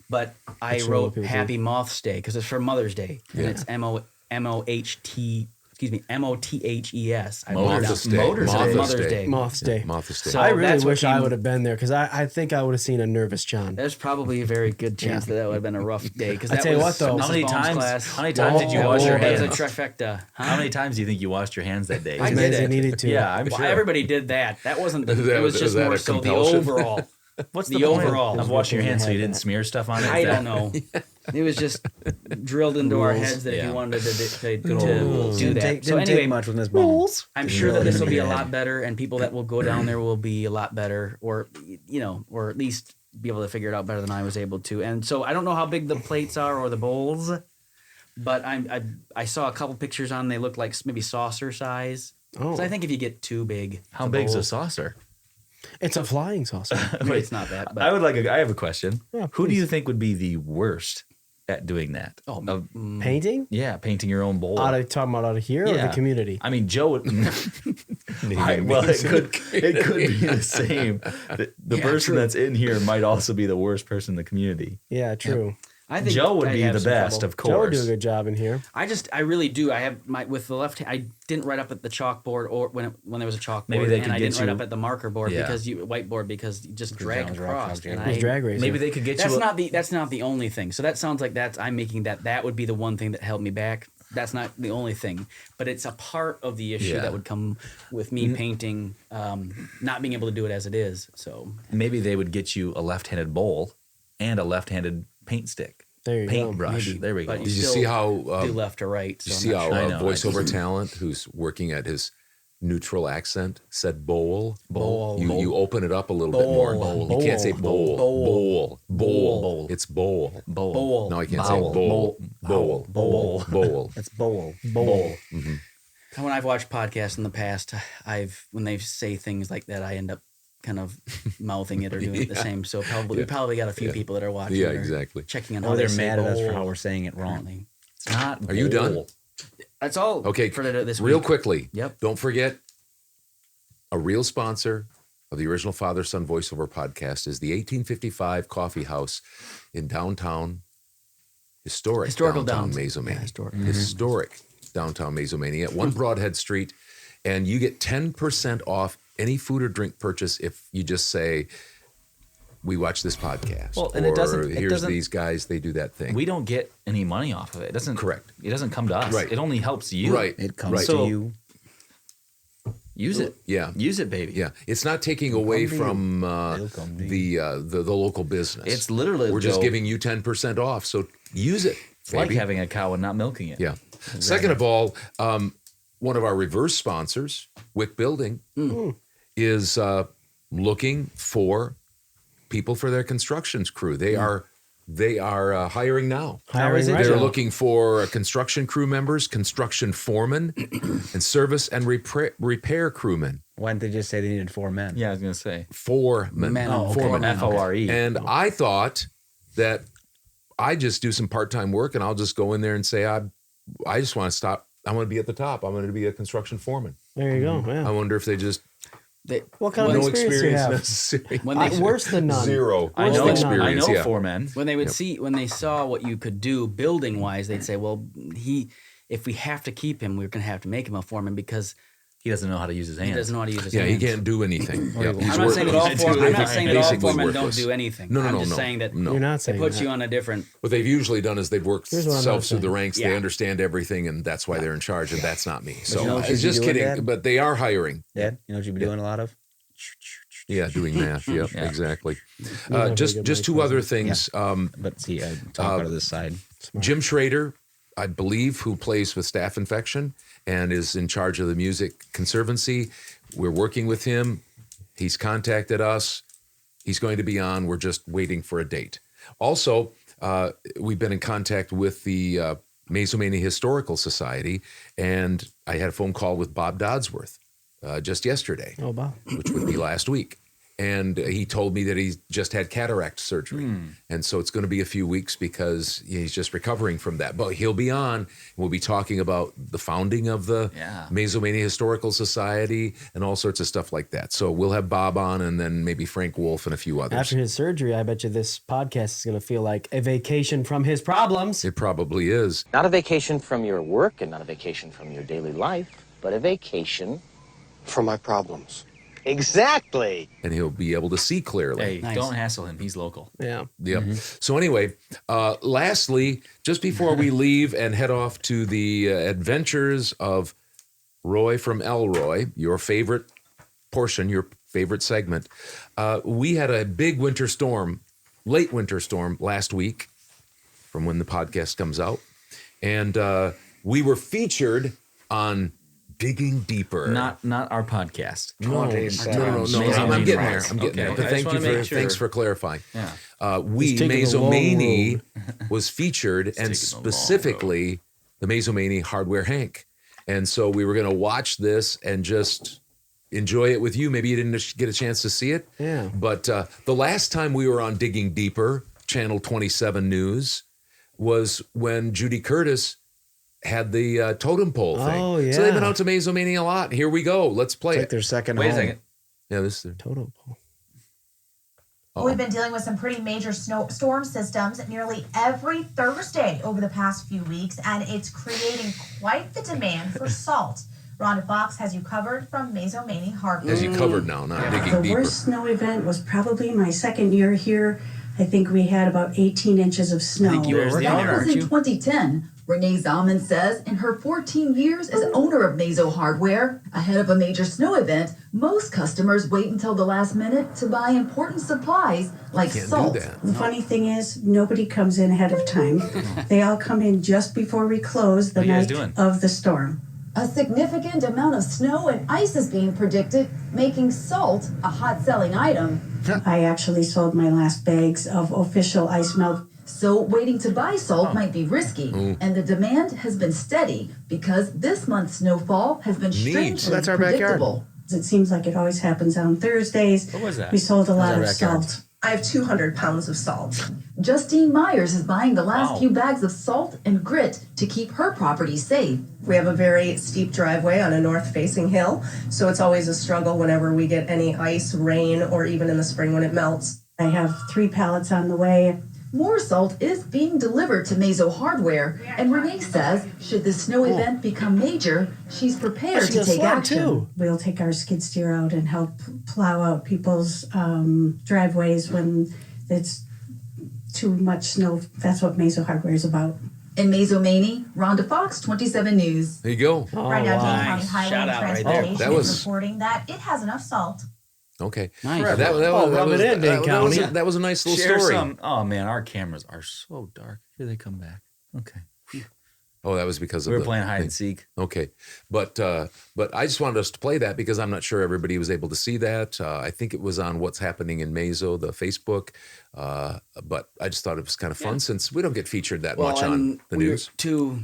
But I That's what wrote people do. Happy Moth's Day because it's for Mother's Day, and it's MOTHES. I wrote Mother's down. Day. Mother's Day. Mother's Mother's Day. Day. Moth's Day. Mother's Day. So I really that's what wish I came- would have been there because I think I would have seen a nervous John. There's probably a very good chance that would have been a rough day. Because I tell you what, though. How many times? Class. How many times did you wash your That's hands? a trifecta. Huh? How many times do you think you washed your hands that day? I As many did as they it. needed to. Yeah, I'm Well, sure. everybody did that. That wasn't. That it was was- just is that more a so the compulsion? overall. What's the the point overall. of washing your hands so you didn't smear stuff on it? I don't know. It was just drilled into our heads that if Yeah. you wanted to do Didn't that. take, So didn't take anyway, much with Miss Ball. I'm sure that this will be a lot better, and people that will go down there will be a lot better, or or at least be able to figure it out better than I was able to. And so I don't know how big the plates are or the bowls, but I saw a couple pictures on. They look like maybe saucer size. Oh. So I think if you get too big, How the big's a bowls- saucer? It's a flying saucer. Maybe it's not that, but I have a question. Yeah, Who do please. you think would be the worst at doing that. Of- Painting? yeah, painting your own bowl. Talking about out of here or Yeah. the community? I mean, Joe would. Well, it could be the same. The person that's in here might also be the worst person in the community. Yeah, true. I think Joe would I'd be have the some best, trouble. of Joe would do a course. good job in here. I really do. I have my with the left hand. I didn't write up at the chalkboard or when there was a chalkboard. Maybe they and could I get didn't write you- up at the marker board Yeah. because whiteboard because you just drag John's across. Rock And Dog It was drag racing. Maybe they could get that's you. that's not the only thing. So that sounds like I'm making that would be the one thing that held me back. That's not the only thing, but it's a part of the issue Yeah. that would come with me painting, not being able to do it as it is. So Maybe they would get you a left-handed bowl and a left-handed paint stick, There you go. paintbrush. Maybe. There we go. But Did you still see how do left to right. So you I'm see not how sure. I know, voiceover talent who's working at his neutral accent said bowl? Bowl. You open it up a little bit more. Bowl. You can't say bowl. Bowl. Bowl. It's bowl. Bowl. No, I can't Bowl. say bowl. Bowl. Bowl. Bowl. That's bowl. Bowl. And when I've watched podcasts in the past, when they say things like that, I end up kind of mouthing it or doing it the same. So we probably got a few people that are watching. Yeah, or exactly. Checking on Or how they're they say mad at us for bowl. how we're saying it wrong. Apparently. It's not. Are you done? bowl. That's all. Okay, For this real week. quickly. Yep. Don't forget, a real sponsor of the original Father Son Voiceover podcast is the 1855 Coffee House in downtown, historical downtown downtown. Mazomania. Yeah, historic. Historic downtown Mazomania at 1 Broadhead Street, and you get 10% off any food or drink purchase if you just say, "We watch this podcast," Well, and or it doesn't- it "Here's doesn't- these guys; they do that thing." We don't get any money off of it. It doesn't. Correct. It doesn't come to us. Right. It only helps you. Right. It comes Right. to So- you. Use it. Yeah. Use it, baby. Yeah, it's not taking away come to from It'll come to you. the local business. It's literally we're just Joe, giving you 10% off, so use it. It's like baby. having a cow and not milking it. Yeah. Second of all, one of our reverse sponsors, Wick Building, is looking for people for their constructions crew. They are hiring now. Hiring right They're now. looking for construction crew members, construction foremen, and service and repair crewmen. Why didn't they just say they needed 4 men? Yeah, I was gonna say Foremen. Men. Oh, okay. Foremen. FORE. And I thought that I just do some part-time work and I'll just go in there and say, I just want to stop. I want to be at the top. I'm going to be a construction foreman. There you go. I Yeah. wonder if they just What kind of no experience do you have? necessary. When they Worse than none. Zero. I Worse know. than none. I know yeah. 4 men. when they would when they saw what you could do building wise, they'd say, well, if we have to keep him, we're going to have to make him a foreman because He doesn't know how to use his hands. he doesn't know how to use his Yeah, he hands. can't do anything. Yep, he's I'm not saying that all worthless. foremen. I'm not saying that all Basically foremen don't worthless. do anything. No, I'm just saying that no. You're not it saying puts that. you on a different. What they've usually done is they've worked Here's what I'm not themselves through the saying. ranks. They Yeah. understand everything, and that's why they're in charge. And that's not me. So you know what it's you'd be just doing, kidding. Dad? But they are hiring. Dad, you know what you'd be doing a lot of? Yeah, doing math. Yep, Yeah. exactly. don't have a Just good just mic two other things. But see, I talk out of this side. Jim Schrader, I believe, who plays with Staph Infection and is in charge of the Music Conservancy. We're working with him. He's contacted us. He's going to be on. We're just waiting for a date. Also, we've been in contact with the Mazomania Historical Society, and I had a phone call with Bob Dodsworth just yesterday, Oh, Bob. which would be last week. And he told me that he just had cataract surgery. And so it's going to be a few weeks because he's just recovering from that. But he'll be on. And we'll be talking about the founding of the Mazomania Historical Society and all sorts of stuff like that. So we'll have Bob on and then maybe Frank Wolf and a few others. After his surgery, I bet you this podcast is going to feel like a vacation from his problems. It probably is. Not a vacation from your work and not a vacation from your daily life, but a vacation from my problems. Exactly. And he'll be able to see clearly. Hey, don't hassle him. He's local. Yeah. Yep. So anyway, lastly, just before we leave and head off to the adventures of Roy from Elroy, your favorite portion, your favorite segment, we had a big winter storm, late winter storm last week from when the podcast comes out. And we were featured on Digging Deeper. Not our podcast. No. I'm getting there. I'm getting there. But thanks for clarifying. Yeah. We, Mazomania, was featured, and specifically the Mazomania Hardware Hank. And so we were going to watch this and just enjoy it with you. Maybe you didn't get a chance to see it. Yeah. But the last time we were on Digging Deeper, Channel 27 News, was when Judy Curtis had the totem pole thing. Oh, yeah. So they've been out to Mazomania a lot. Here we go. Let's play It's it. like their second Wait a home. second. Yeah, this is their Totem pole. We've been dealing with some pretty major storm systems nearly every Thursday over the past few weeks, and it's creating quite the demand for salt. Rhonda Fox has you covered from Mazomania Hardware. Has you covered now, not digging The deeper. worst snow event was probably my second year here. I think we had about 18 inches of snow. I think you were the owner, That was aren't in you? 2010. Renee Zalman says in her 14 years as owner of Mazo Hardware, ahead of a major snow event, most customers wait until the last minute to buy important supplies like Can't salt. do that. The funny thing is, nobody comes in ahead of time. They all come in just before we close the What are you guys night doing? of the storm. A significant amount of snow and ice is being predicted, making salt a hot-selling item. I actually sold my last bags of official ice melt. So waiting to buy salt might be risky, and the demand has been steady because this month's snowfall has been strangely That's our backyard. predictable. It seems like it always happens on Thursdays. What was that? We sold a lot our of backyard. salt. I have 200 pounds of salt. Justine Myers is buying the last Wow. few bags of salt and grit to keep her property safe. We have a very steep driveway on a north-facing hill, so it's always a struggle whenever we get any ice, rain, or even in the spring when it melts. I have 3 pallets on the way. More salt is being delivered to Mazo Hardware, and Renee says should the snow event become major, she's prepared to take action. We'll take our skid steer out and help plow out people's driveways when it's too much snow. That's what Mazo Hardware is about. In Mazomania, Rhonda Fox, 27 News. There you go. Right now, Dane nice. County Highway Shout and out right there. Transportation That was- is reporting that it has enough salt. Okay. Nice. Rub it in, Dane County. That was a nice little Share story. some. Oh man, our cameras are so dark. Here they come back. Okay. Oh, that was because We of were the playing hide thing. and seek. Okay, but I just wanted us to play that because I'm not sure everybody was able to see that. I think it was on What's Happening in Mazo, the Facebook. But I just thought it was kind of fun since we don't get featured that much on and the we were news. 2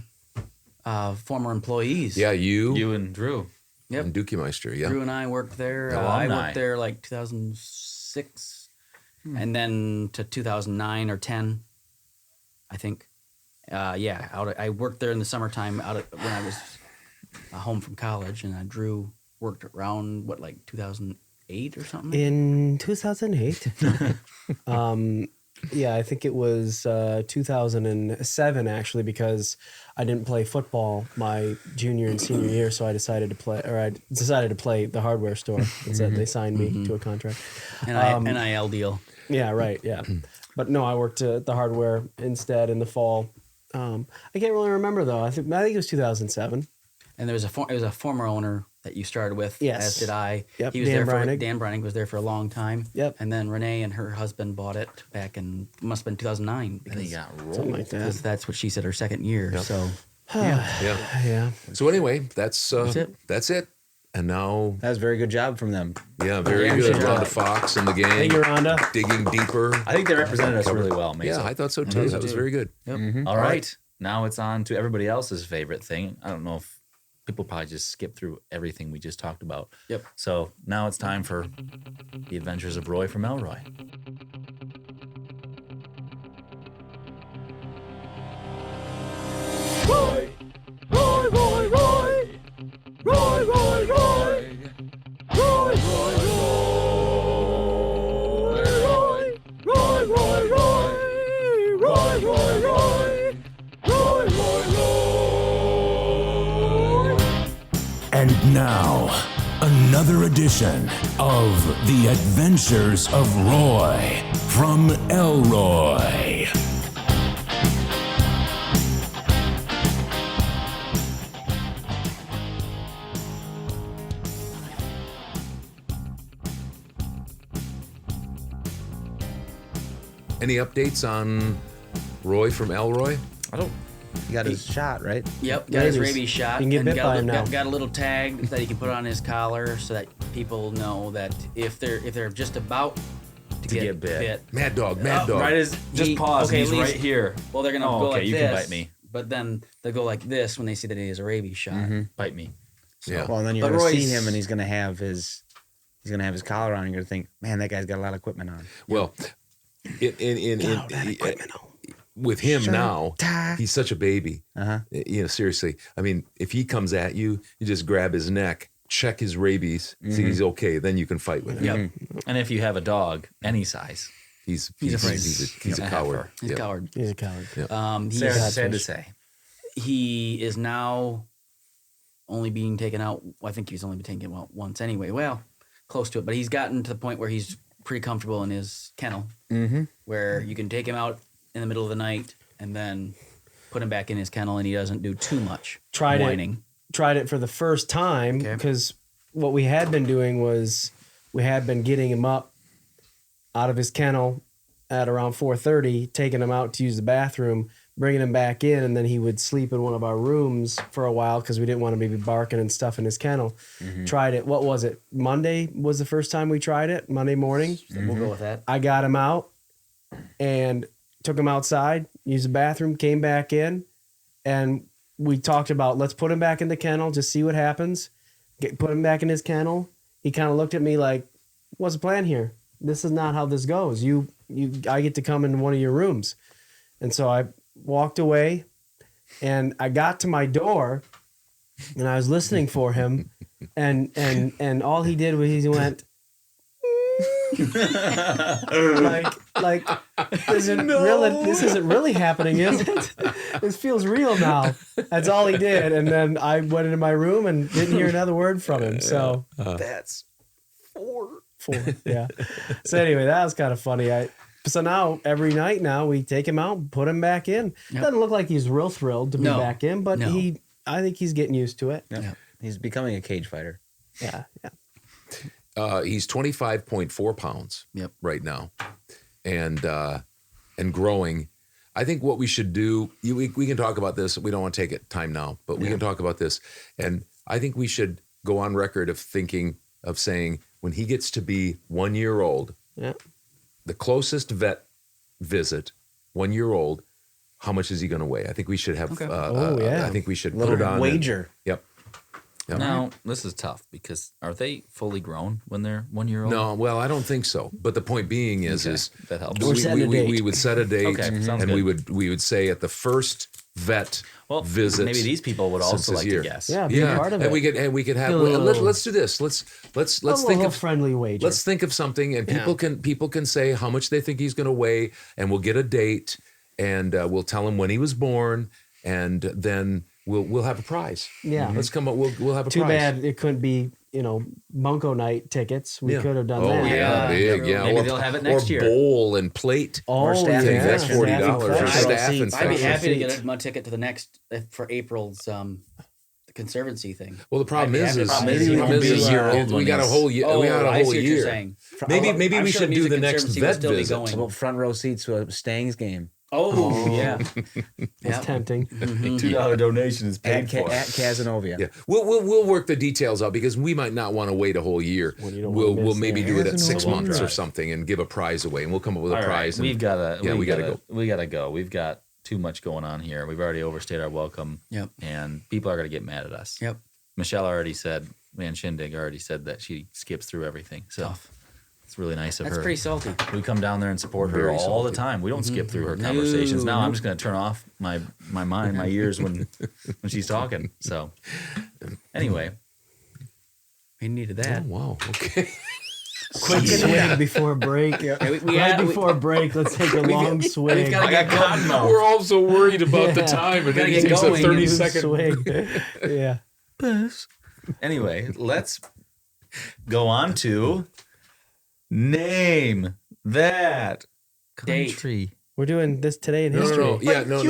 former employees. Yeah, you You and Drew. Yep. and Dookie Meister. Yeah, Drew and I worked there. I Alumni. worked there like 2006, and then to 2009 or 10, I think. I worked there in the summertime when I was home from college, and Drew worked around like 2008 or something. In 2008, yeah, I think it was 2007 actually, because I didn't play football my junior and senior year, so I decided to play the hardware store. Instead, they signed me to a contract. NIL deal. Yeah, right. Yeah, but no, I worked at the hardware instead in the fall. I can't really remember though. I think it was 2007. And there was it was a former owner that you started with, Yes. as did I. Yep, He was Dan there Breinig. Dan Breinig was there for a long time. Yep. And then Renee and her husband bought it back in, must have been 2009. And he got rolled. Something like that. Because that's what she said, her second year. So, yeah. Yeah. So anyway, that's it. That's it. And now, That was a very good job from them. yeah, very Yeah, good. good Rhonda job. Fox and the gang Thank you, Rhonda. digging deeper. I think they represented us really well, Mason. Yeah, I thought so too. That was very good. All right. Now it's on to everybody else's favorite thing. I don't know if people probably just skip through everything we just talked about. Yep. So now it's time for the adventures of Roy from Elroy. And now, another edition of The Adventures of Roy from Elroy. Any updates on Roy from Elroy? I don't. He got his shot, right? Yep, got his Rabies. rabies shot. You can get and bit by him now. got a little tag that he can put on his collar so that people know that if they're just about to get bit. Mad Dog, Mad Dog. Right as just pause. okay, He's least- right here. Well, they're gonna Oh, go okay, like you this. can bite me. But then they'll go like this when they see that he has a rabies shot. Bite me. Yeah. Well, and then you're But gonna see Roy's- him, and he's gonna have his collar on. And you're gonna think, man, that guy's got a lot of equipment on. Well, with him Sure. now, he's such a baby. You know, seriously. I mean, if he comes at you, you just grab his neck, check his rabies, see he's okay. Then you can fight with him. Yep. And if you have a dog any size, he's afraid. He's a coward. He's a Yep. coward. He's a coward. Yep. Sad to say. He is now only being taken out. I think he's only been taken out once anyway. Well, close to it. But he's gotten to the point where he's pretty comfortable in his kennel, where you can take him out in the middle of the night and then put him back in his kennel, and he doesn't do too much whining. Tried it for the first time because what we had been doing was we had been getting him up out of his kennel at around 4:30, taking him out to use the bathroom, bringing him back in, and then he would sleep in one of our rooms for a while because we didn't want him to be barking and stuff in his kennel. Tried it. What was it? Monday was the first time we tried it. Monday morning. We'll go with that. I got him out and took him outside, used the bathroom, came back in, and we talked about let's put him back in the kennel, just see what happens. Put him back in his kennel. He kind of looked at me like, "What's the plan here? This is not how this goes. I get to come into one of your rooms." And so I walked away, and I got to my door, and I was listening for him, and all he did was he went. like this isn't really happening, is it? This feels real now. That's all he did, and then I went into my room and didn't hear another word from him. So that's four. Yeah. So anyway, that was kind of funny. So now every night now we take him out, and put him back in. Doesn't look like he's real thrilled to be back in, but I think he's getting used to it. Yeah. He's becoming a cage fighter. Yeah. He's 25.4 pounds right now, and growing. I think what we should do, we can talk about this. We don't want to take it time now, but we can talk about this. And I think we should go on record of saying when he gets to be 1 year old, the closest vet visit, 1 year old, how much is he going to weigh? I think we should have. I think we should put it on wager. Yep. Now, this is tough because are they fully grown when they're 1 year old? No, well, I don't think so. But the point being is that helps. We would set a date, sounds and good. we would say at the first vet visit. Maybe these people would also like to guess. Yeah, be a part of it. And we could have. Let's do this. Let's think of friendly wager. Let's think of something, and people can say how much they think he's going to weigh, and we'll get a date, and we'll tell him when he was born, and then we'll have a prize. Yeah, let's come up. We'll have a Too prize. bad it couldn't be Bunko night tickets. We could have done that. Maybe they'll have it next year. Or bowl and plate. Or staff. yeah. That's $40. Or staff and I'd be happy to seats. get my ticket to the next for April's the Conservancy thing. Well, the problem is maybe we got a whole year. We got a I whole see what year. you're saying. Maybe I'm we sure should do Music the next Conservancy vet will still be visit. going. How about front row seats to a Stangs game? Oh, yeah. It's tempting. $2 donation is paid for. At Casanova. Yeah, we'll work the details out because we might not want to wait a whole year. We'll maybe do it at 6 months or something and give a prize away, and we'll come up with a prize. Right. We've got to. We gotta go. We gotta go. We've got too much going on here. We've already overstayed our welcome. Yep. And people are gonna get mad at us. Yep. Michelle already said. Van Shindig already said that she skips through everything. So. It's really nice of her. That's pretty salty. We come down there and support her Very all the salty. time. We don't skip through her conversations. Now I'm just going to turn off my mind, my ears when she's talking. So anyway, we needed that. Oh, wow. Okay. Quick swing before break. Before break, let's take a long swing. We've got to get going. We're all so worried about the time, and then he takes a 30-second swing. Yeah. Anyway, let's go on to name that country. We're doing this today in history. No. Yeah, no.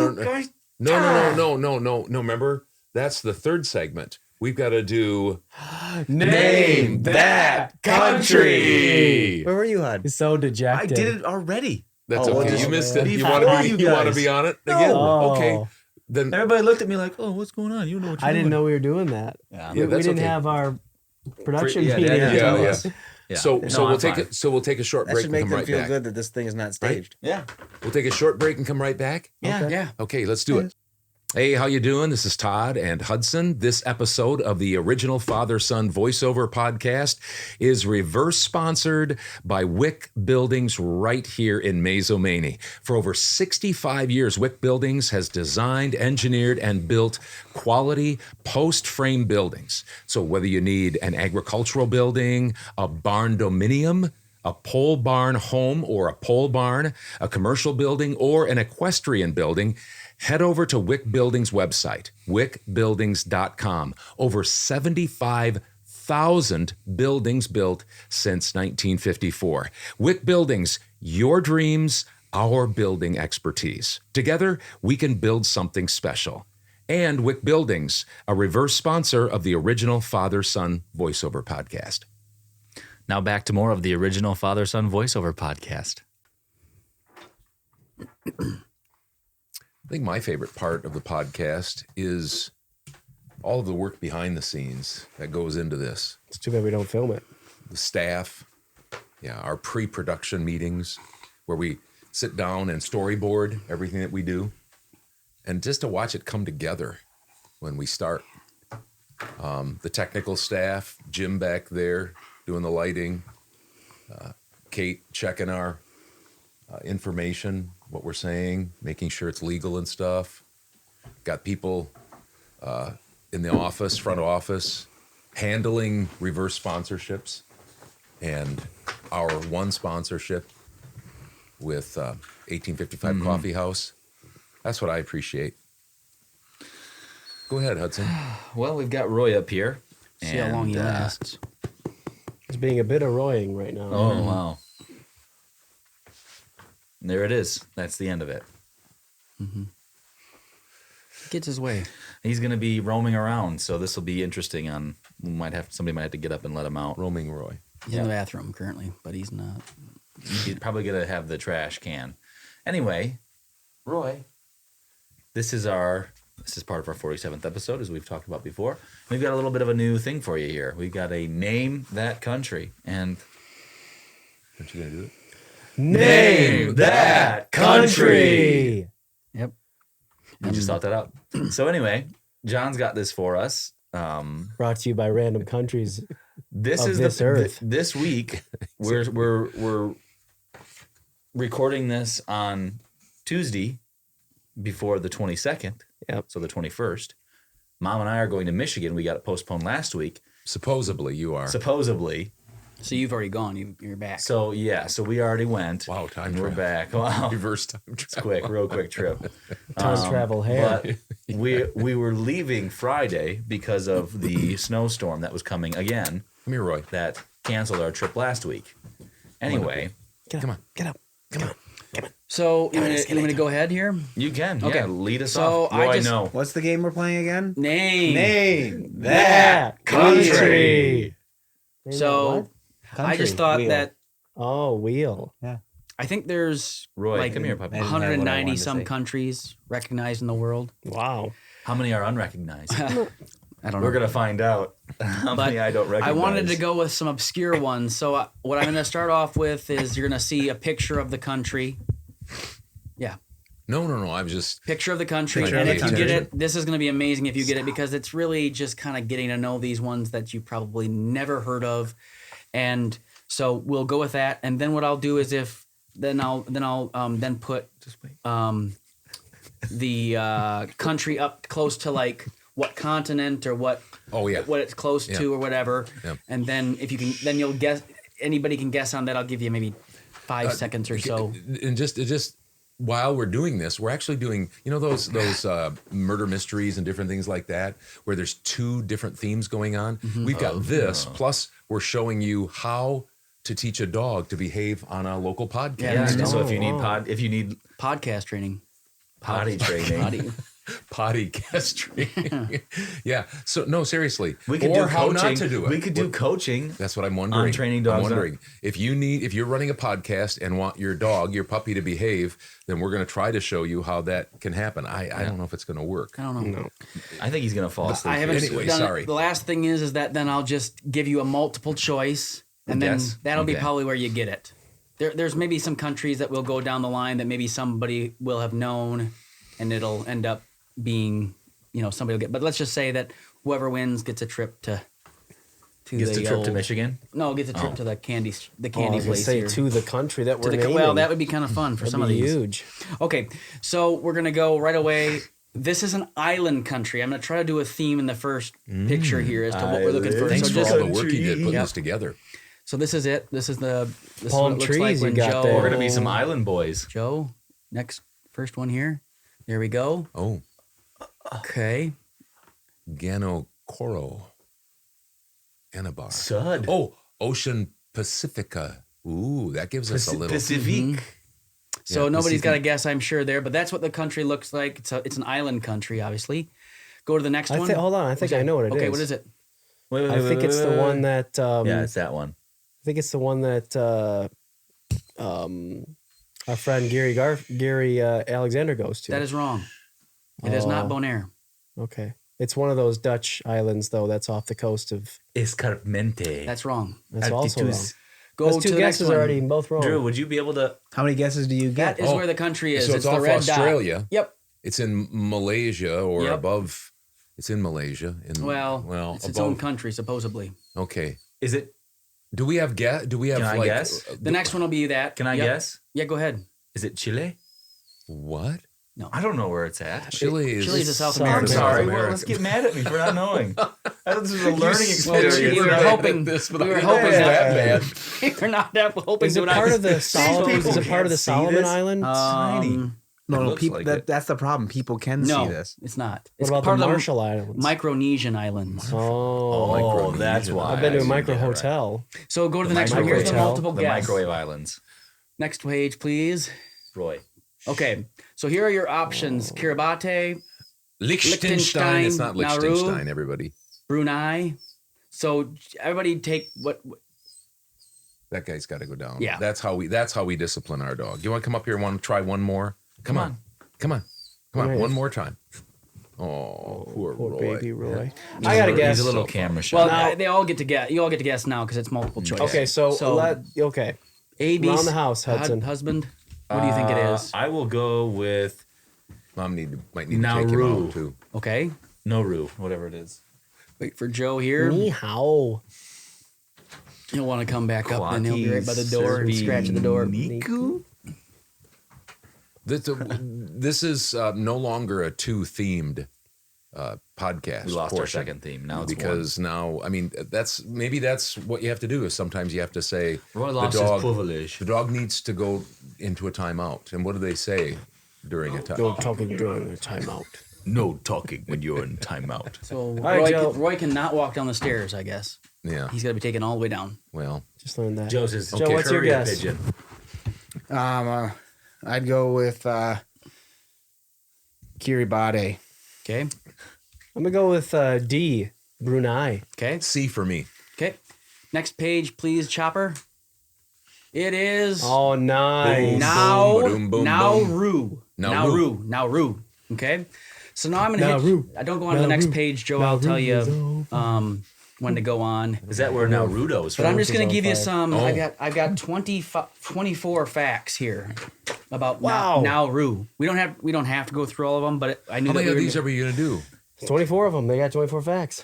Remember, that's the third segment. We've got to do Name that country. Where were you, Hud? He's so dejected. I did it already. That's Oh, okay. well, You missed it. You before want to you be? You want to guys. be on it again? No. Okay. Then Everybody looked at me like, "Oh, what's going on? You know what you're I didn't doing." know we were doing that. Yeah. We that's didn't okay. have our production Yeah, meeting. yeah, until yeah. this. Yeah. So No, we'll I'm take fine. it. So we'll take a short That break should and make come them right feel back. good that this thing is not staged. Yeah. We'll take a short break and come right back. Yeah. Okay. Yeah. Okay, let's do it. Hey, how you doing? This is Todd and Hudson. This episode of the original Father-Son Voiceover Podcast is reverse sponsored by Wick Buildings right here in Mazomanie. For over 65 years, Wick Buildings has designed, engineered, and built quality post-frame buildings. So whether you need an agricultural building, a barn dominium, a pole barn home or a pole barn, a commercial building, or an equestrian building, head over to Wick Buildings' website, wickbuildings.com. Over 75,000 buildings built since 1954. Wick Buildings, your dreams, our building expertise. Together, we can build something special. And Wick Buildings, a reverse sponsor of the original Father-Son Voiceover Podcast. Now back to more of the original Father-Son Voiceover Podcast. I think my favorite part of the podcast is all of the work behind the scenes that goes into this. It's too bad we don't film it. The staff, our pre-production meetings where we sit down and storyboard everything that we do, and just to watch it come together when we start. The technical staff, Jim back there doing the lighting, Kate checking our information, what we're saying, making sure it's legal and stuff. Got people in the office, front office, handling reverse sponsorships and our one sponsorship with 1855 Coffee House. That's what I appreciate. Go ahead, Hudson. Well, we've got Roy up here. See how long he lasts. It's being a bit annoying right now. Oh, wow. There it is. That's the end of it. Mm-hmm. Gets his way. He's going to be roaming around, so this will be interesting. Somebody might have to get up and let him out. Roaming Roy. He's in the bathroom currently, but he's not. He's probably going to have the trash can. Anyway, Roy, this is part of our 47th episode, as we've talked about before. We've got a little bit of a new thing for you here. We've got a Name That Country. And aren't you going to do it? Name That Country! Yep. We just thought that up. So anyway, John's got this for us. Brought to you by Random Countries. This of is this earth. This week we're recording this on Tuesday before the 22nd. Yep. So the 21st. Mom and I are going to Michigan. We got it postponed last week. Supposedly you are. Supposedly. So you've already gone. You're back. So so we already went. Wow, time and we're travel. back. Wow. Reverse time travel. It's real quick trip. Time travel hair. But we were leaving Friday because of the snowstorm that was coming again. Come here, Roy. That canceled our trip last week. Anyway. Come on. Get up. So you want me to go ahead here? You can. Okay. Yeah, lead us So off. Roy, I just- no. What's the game we're playing again? Name that country. So I just thought that wheel. Yeah. I think there's Roy, come here, puppy. I didn't have what I 190 wanted to some say. countries recognized in the world. Wow. How many are unrecognized? I don't know. We're going to find out how But many I don't recognize. I wanted to go with some obscure ones. So what I'm going to start off with is you're going to see a picture of the country. Yeah. No. I was just Picture of the country. Picture And of if the you get country. it, this is going to be amazing if you get it because it's really just kind of getting to know these ones that you probably never heard of. And so we'll go with that. And then what I'll do is I'll put the country up close to like what continent or what it's close to or whatever. Yep. And then if you can, then you'll guess. Anybody can guess on that. I'll give you maybe 5 seconds or so. And just while we're doing this, we're actually doing, those murder mysteries and different things like that, where there's 2 different themes going on. We've got this, plus we're showing you how to teach a dog to behave on a local podcast. Yeah, so if you need podcast training, potty training, podcast training. Yeah. So no, seriously. We could or do how coaching. not to do it. We could do coaching. That's what I'm wondering. On training dogs. I'm wondering if you're running a podcast and want your puppy to behave, then we're going to try to show you how that can happen. I don't know if it's going to work. I don't know. No. I think he's going to fall asleep. I haven't Anyway, done sorry. it. The last thing is that then I'll just give you a multiple choice, and then Yes? that'll be Okay. probably where you get it. There's maybe some countries that will go down the line that maybe somebody will have known, and it'll end up being, somebody will get. But let's just say that whoever wins gets a trip to Gets the a trip to old- Michigan? No, gets a trip to the candy place say here. to the country that we're naming. Well, that would be kind of fun for That'd some of be these. huge. Okay, so we're gonna go right away. This is an island country. I'm gonna try to do a theme in the first picture here as to what we're looking for. Thanks So for just all the work you did putting this together. So this is it. This is Palm what it looks trees like you when got Joe. there. We're gonna be some island boys. Joe, next first one here. There we go. Oh, Okay. Ganokoro. Anabar. Sud. Oh, Ocean Pacifica. Ooh, that gives us a little. Pacific. So Yeah, nobody's Pacific. got to guess, I'm sure, there, but that's what the country looks like. It's an island country, obviously. Go to the next one. Hold on. I think I know what it is. Okay, what is it? Wait, I think it's the one that. yeah, it's that one. I think it's the one that our friend Gary Alexander goes to. That is wrong. It is not Oh. Bonaire. Okay. It's one of those Dutch islands, though. That's off the coast of. Escarpmente. That's wrong. That's also wrong. Go That's to two the next guesses one. already, both wrong. Drew, would you be able to? How many guesses do you get? That is where the country is. So it's the off red Australia. dot. Yep. It's in Malaysia or Yep. above. It's in Malaysia. Well, it's its above. own country, supposedly. Okay. Is it? Do we have Do we have Can I like guess? The next one will be that. Can I Yep. guess? Yeah, go ahead. Is it Chile? What? No. I don't know where it's at. Chile is. Chile's a South South American. I'm sorry. America. Well, let's get mad at me for not knowing. I thought this was a learning Well, experience. we were You're hoping. this, but We I were know hoping it's that that. bad. We're not that hoping. Is it to part of the people Solomon? Is it part of the can't see Solomon this. Islands? Tiny. No, It no, looks people. like that, it. that's the problem. People can No, see this. it's not. What It's about part the of Marshall Islands? Micronesian Islands. Oh, that's why. I've been to a I micro didn't get it right. hotel. So go to the The next one. micro Here's the hotel, multiple The guess. microwave islands. Next page, please. Roy. Okay, so here are your options: Kiribati, Liechtenstein. It's not Nauru. Liechtenstein, everybody. Brunei. So everybody take what? That guy's got to go down. Yeah. That's how we discipline our dog. You want to come up here and want to try one more? Come on. Right. One more time. Oh, poor Roy. baby Roy. He's I gotta a- guess. He's a little camera shot. Well, they all get to guess. You all get to guess now because it's multiple choice. Okay, so okay. A, B, Round the house, Hudson. Husband. What do you think it is? I will go with Mom might need to take him Nauru. out too. Okay. Nauru, whatever it is. Wait for Joe here. Ni hao. He'll want to come back up, and he'll be right by the door and scratch at the door. Niku? This is no longer a two-themed podcast. We lost our portion. second theme. Now it's because now, I mean, that's what you have to do. Is sometimes you have to say Roy lost his privilege. The dog needs to go into a timeout. And what do they say during a time? No talking during a timeout. No talking when you're in timeout. So right, Joe. Roy cannot walk down the stairs, I guess. Yeah. He's got to be taken all the way down. Well, Just learned that. Joe's his Joe, what's your courier guess? pigeon. I'd go with Kiribati. Okay. I'm gonna go with D. Brunei. Okay. C for me. Okay. Next page, please, Chopper. It is Oh, nice. Boom, boom, Nauru. Nauru. Nauru. Okay. So now I'm gonna Nauru. hit. I don't go on to the next Nauru. page, Joe. I'll tell you when to go on. Is that where Naruto's But from? I'm just gonna on give you fire. some. Oh. I've got 24 facts here about Wow. Nauru. We don't have to go through all of them, but I knew How that many we of were these are we going to do? 24 of them. They got 24 facts.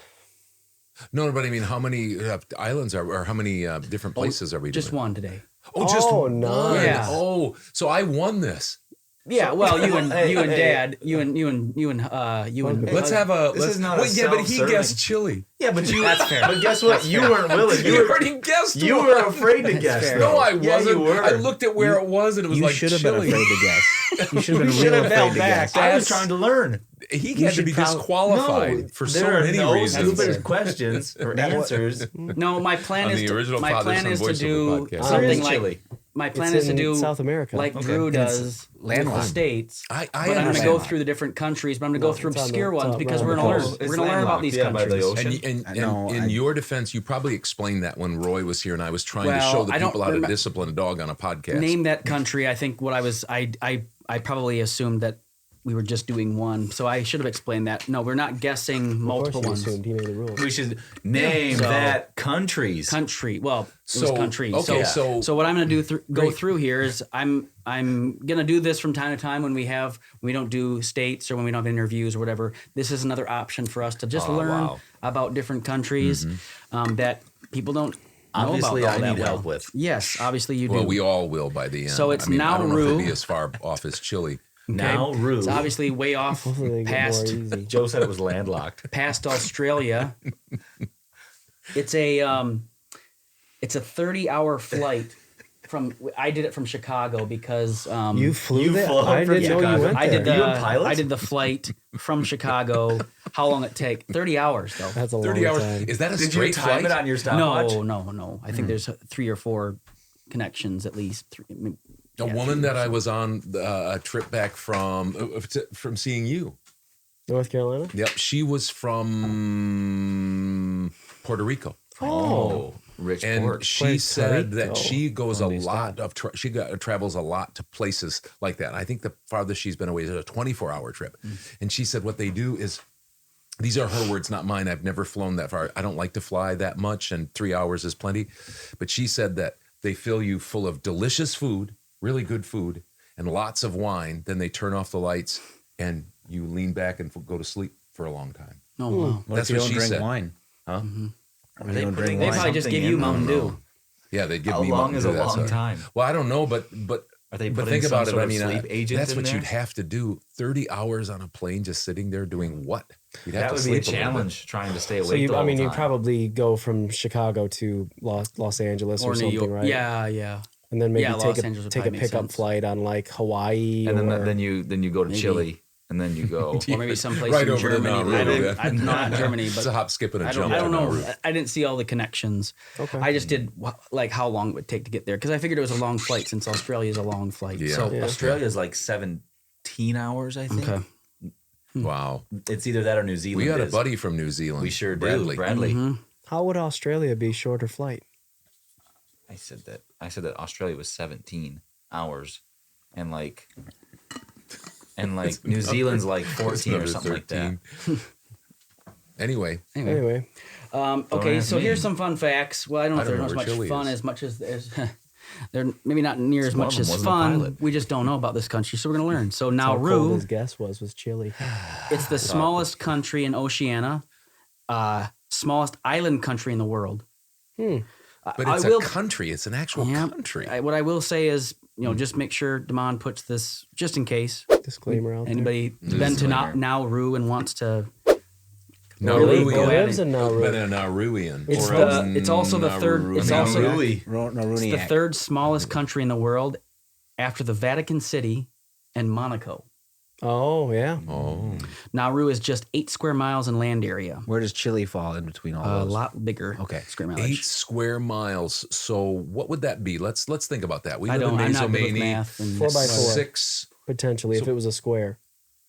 No, but I mean, how many islands or how many different places are we doing? just one today. Oh, just Oh, one. nice. Yeah. Oh, so I won this. Yeah, well, you and Hey, you and hey. Dad, you and Let's have a. This is not a yeah, but he self-serving- guessed chili. Yeah, but you. That's fair. But guess what? You weren't willing. You already guessed. You one. were afraid to guess. fair. No, though. I Yeah, wasn't. you were. I looked at where it was, and it was You like should have been chili. afraid to guess. You should have been should real have afraid held to back. guess. I was trying to learn. He You had to should be probably- disqualified for so there are many no reasons. stupid questions or answers. No, my plan On is the to original my Father plan Son is to voiceover do podcast. There something is like chili. my plan It's is to in do South America. like Okay. Drew And it's does with the landlocked. states. I But I'm going to understand. go through the different countries, but I'm going to go through it's on obscure the ones top because right. we're going to Because learn. it's We're going to learn about these landlocked, yeah, by the countries. ocean. And No, in I- your defense, you probably explained that when Roy was here, and I was trying to Well, show the I don't people how to remem- discipline a dog on a podcast. Name that country. I think what I was I probably assumed that we were just doing one. So I should have explained that. No, we're not guessing multiple Of course ones. you assumed he made the rules. We should name So- that countries. Country. Well, it So, was country. okay, so- what I'm going to do go Great. through here is I'm going to do this from time to time when we don't do states or when we don't have interviews or whatever. This is another option for us to just learn wow. about different countries that people don't Obviously, know about I all need that well. help with. Yes, obviously you do. Well, we all will by the end. So it's I mean, I don't know if it'll Nauru. be as far off as Chile. Okay? Nauru. It's obviously way off Hopefully they get past more easy. Joe said it was landlocked. past Australia. It's a 30-hour flight from. I did it from Chicago because You flew there? flew I from didn't know you Chicago? went I there. did Are you a pilot? I did the flight from Chicago. How long it take? 30 hours though. That's a 30 long hours. time. Is that a Did you straight time flight? it on your stopwatch? No. I think there's 3 or 4 connections at least. A woman that I was on a trip back from seeing you. North Carolina? Yep, she was from Puerto Rico. Oh, rich And port. she Puerto said Rico. that she goes a Donde lot of travels a lot to places like that. I think the farthest she's been away is a 24-hour trip. And she said what they do is, these are her words, not mine. I've never flown that far. I don't like to fly that much, and 3 hours is plenty. But she said that they fill you full of delicious food, really good food, and lots of wine. Then they turn off the lights, and you lean back and go to sleep for a long time. Oh wow. What That's if you what don't she drink said. wine? Huh? Or they don't drink They wine? probably just Something give you in Mountain them, Dew. Yeah, they give How me long Mountain is Dew, a that's long it. time? Well, I don't know, but Are they but putting think some about it. sort I of mean, sleep agent that's in what there? you'd have to do. 30 hours on a plane, just sitting there doing what? You'd have That to would be a sleep little bit. challenge trying to stay awake. So you, the I whole mean, you time. probably go from Chicago to Los Angeles or Or New something, York. right? Yeah. And then maybe Yeah, Los take Angeles would a probably make pickup sense. flight on like Hawaii, and or then you go to Maybe. Chile, and then you go. Or maybe someplace Right in over to Germany. Nauru, I don't, not Germany, It's but a hop, skip, and a I jump. don't to know. Nauru. I didn't see all the connections. Okay. I just did like how long it would take to get there because I figured it was a long flight since Australia is a long flight. Yeah. So Yeah. Australia's like 17 hours, I think. Okay. Wow. It's either that or New Zealand. We had a is. buddy from New Zealand. We sure Bradley. do. Bradley. Mhm. how would Australia be shorter flight? I said that Australia was 17 hours, and like New Zealand's like 14 or Number something like that. 13. Anyway, Anyway, Okay, ask so me. here's some fun facts. Well, I don't know I if don't they're know as where much Chile fun is. as much as there's. They're maybe not near as One of much them as wasn't a fun. pilot. We just don't know about this country, so we're gonna learn. So that's how cold Nauru, his guess was Chile. it's the smallest country in Oceania, smallest island country in the world. but I it's will- a country. It's an actual Yeah. country. What I will say is, just make sure Damon puts this just in case Disclaimer out there. anybody been to Nauru and wants to. Nauruian. Go ahead lives in Nauru. Been a Nauruian. It's Or the- else it's also the third- Nauru- it's also- Nauru. It's the third smallest country in the world, after the Vatican City and Monaco. Oh yeah. Oh. Nauru is just 8 square miles in land area. Where does Chile fall in between all A those? lot bigger. Okay. Square 8 mileage. square miles. So what would that be? Let's think about that. We I live don't. in I'm not good with Mazomanie. math. And 4 by 4. 6. Potentially, if So- it was a square,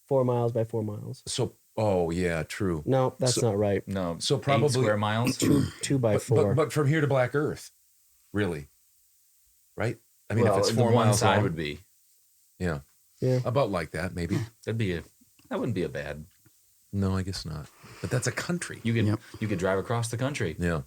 4 miles by 4 miles. So oh yeah, true. No, that's So- not right. No, So 8 probably square miles. Two by but, 4. But from here to Black Earth, really, right? I mean, Well, if it's the 4 one miles side long, would be. yeah, Yeah. about like that maybe. That wouldn't be a bad. No, I guess not. But that's a country. You could drive across the country. Yeah.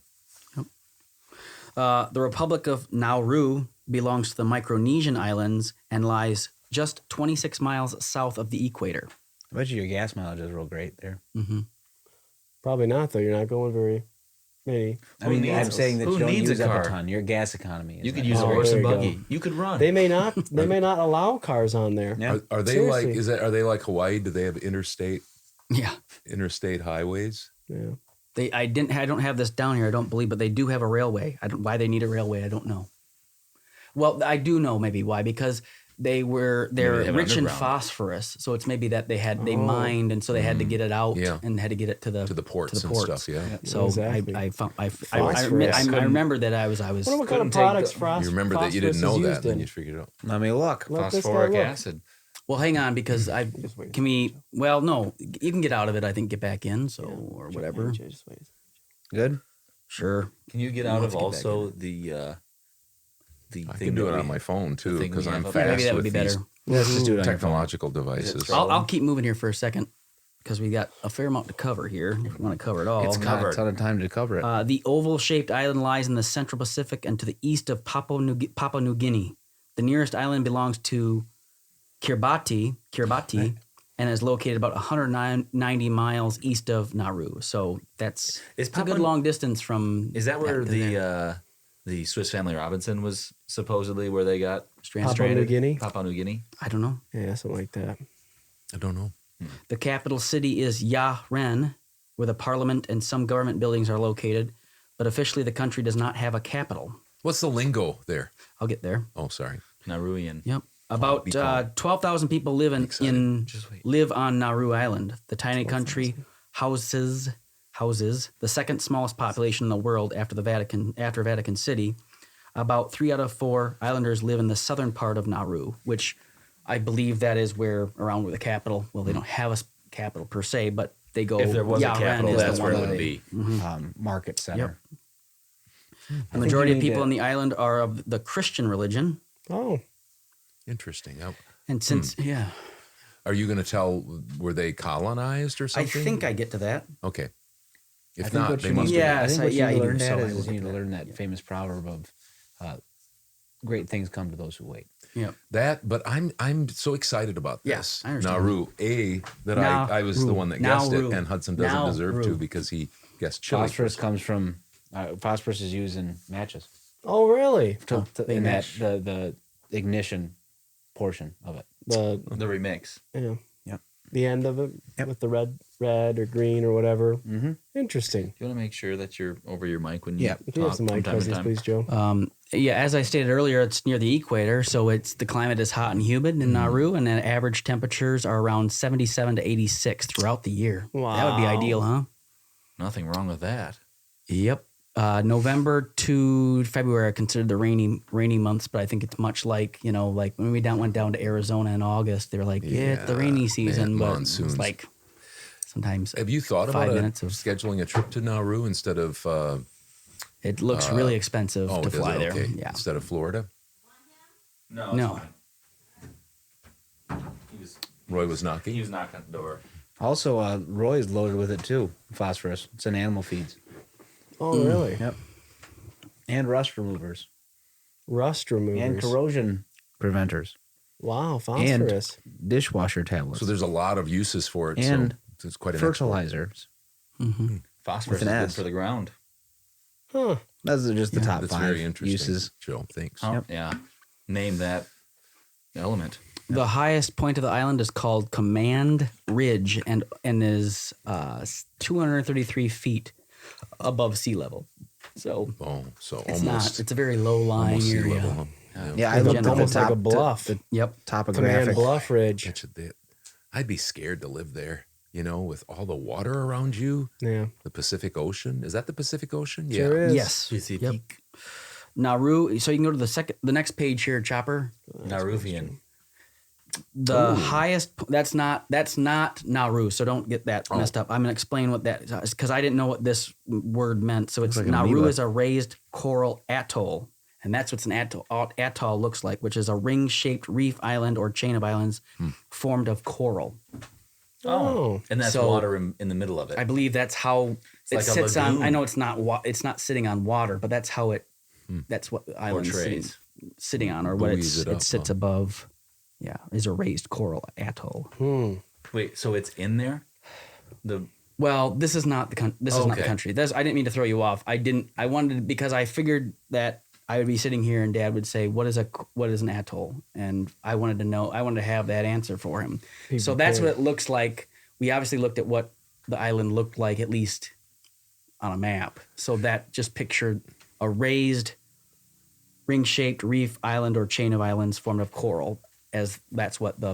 The Republic of Nauru belongs to the Micronesian Islands and lies just 26 miles south of the equator. I bet you your gas mileage is real great there. Mm-hmm. Probably not though. You're not going very many. I mean, I'm saying that who you don't needs use a up car? a ton. Your gas economy. Is You could not use a great. horse and there you buggy. go. You could run. They may not. They may not allow cars on there. Yeah. Are they Seriously. are they like Hawaii? Do they have interstate Yeah. highways? Yeah. I don't have this down here, I don't believe, but they do have a railway. Why they need a railway, I don't know. Well, I do know maybe why, because they're they have rich in underground. phosphorus. So it's maybe that they mined, and so they had to get it out Yeah. and had to get it to the ports and stuff, yeah. So Exactly. I Phosphorus. remember that I was Wonder what kind of products You remember that you didn't phosphorus know is that, used then in. you figured it out. Let me look. Let this guy Phosphoric look. acid. Well, hang on, because can we? Well, no, you can get out of it. I think get back in, or whatever. Just wait. Good. Sure. Can you get We'll out have of to get back also the the I thing can do that it we- on my phone the too thing because we I'm have up fast there. Maybe that would with be these better. Let's just do it on your phone. technological devices. I'll keep moving here for a second because we got a fair amount to cover here. If we want to cover it all, It's got a ton of time to cover it. The oval-shaped island lies in the central Pacific and to the east of Papua New Guinea. The nearest island belongs to Kiribati, and is located about 190 miles east of Nauru. So it's a good Papua- long distance from. Is that where there. the Swiss Family Robinson was supposedly where they got Papua New Guinea? Papua New Guinea. I don't know. Yeah, something like that. I don't know. The capital city is Yaren, where the parliament and some government buildings are located, but officially the country does not have a capital. What's the lingo there? I'll get there. Oh, sorry. Nauruian. Yep. About be calm. 12,000 people live live on Nauru Island. The tiny country houses the second smallest population in the world after Vatican City. About 3 out of 4 islanders live in the southern part of Nauru, which I believe that is around where the capital. Well, they don't have a capital per se, but they go. If there was a Yaren capital, is the that's where one it would they- be. Market center. The majority of people in the island are of the Christian religion. Oh, interesting. And since Are you going to tell, were they colonized or I something? think I get to that. Okay. If I think not, what they you must need, be. I think what you you need to do. learn So that I is will you need get to that. learn that famous proverb of great things come to those who wait. Yeah. But I'm so excited about this. I understand. Nauru, I was the one that guessed it, and Hudson doesn't deserve to because he guessed chili. Phosphorus comes from phosphorus is used in matches. Oh, really? In that the ignition portion of it. The remix. Yeah. Yep. The end of it with the red or green or whatever. Mm-hmm. Interesting. Do you want to make sure that you're over your mic when you Can you have talk some mic from time to presence, time? please, Joe? Yeah, as I stated earlier, it's near the equator, so the climate is hot and humid in Nauru, and the average temperatures are around 77 to 86 throughout the year. That would be Wow. ideal, huh? Nothing wrong with that. Yep. November to February are considered the rainy months, but I think it's much like like when we went down to Arizona in August, they're like, it's the rainy season, but monsoons. it's like sometimes. Have you thought 5 about minutes of scheduling a trip to Nauru instead of? It looks really expensive to does fly it? there. Okay. Yeah. Instead of Florida. No. Roy was knocking. He was knocking at the door. Also, Roy is loaded with it too. Phosphorus. It's in animal feeds. Oh, really? Yep. And rust removers. Rust removers. And corrosion preventers. Wow, phosphorus. And dishwasher tablets. So there's a lot of uses for it. And so it's quite an fertilizers. Mm-hmm. Phosphorus With is an good S. for the ground. Huh. Those are just the top That's 5 very interesting, uses. Joe. Thanks. Oh, yeah. Name that element. The highest point of the island is called Command Ridge and is 233 feet above sea level. So it's almost it's a very low lying almost sea area. level, huh? Yeah, I looked at the almost like top a bluff. Yep. Topographic. Command Bluff Ridge. I'd be scared to live there. With all the water around you. Yeah. The Pacific Ocean. Is that the Pacific Ocean? Sure is. Yes. Yep. Nauru. So you can go to the next page here, Chopper. Nauruvian. The highest. That's not Nauru. So don't get that messed up. I'm gonna explain what that is because I didn't know what this word meant. So it's Looks like an Nauru amoeba. is a raised coral atoll, and that's what an atoll looks like, which is a ring-shaped reef island or chain of islands formed of coral. Oh. And that's So- water in the middle of it. I believe that's how it like a sits on. lagoon. I know it's not sitting on water, but that's how it. That's what the island is Portrays. sitting on, or what Buoys it it up, sits huh? above. Yeah, is a raised coral atoll. Wait, so it's in there? Well, this is not the this is not the Okay. country. I didn't mean to throw you off. I wanted because I figured that I would be sitting here and Dad would say, "What is an atoll?" And I wanted to know. I wanted to have that answer for him. So that's what it looks like. We obviously looked at what the island looked like, at least on a map. So that just pictured a raised, ring-shaped reef island or chain of islands formed of coral. As that's what the.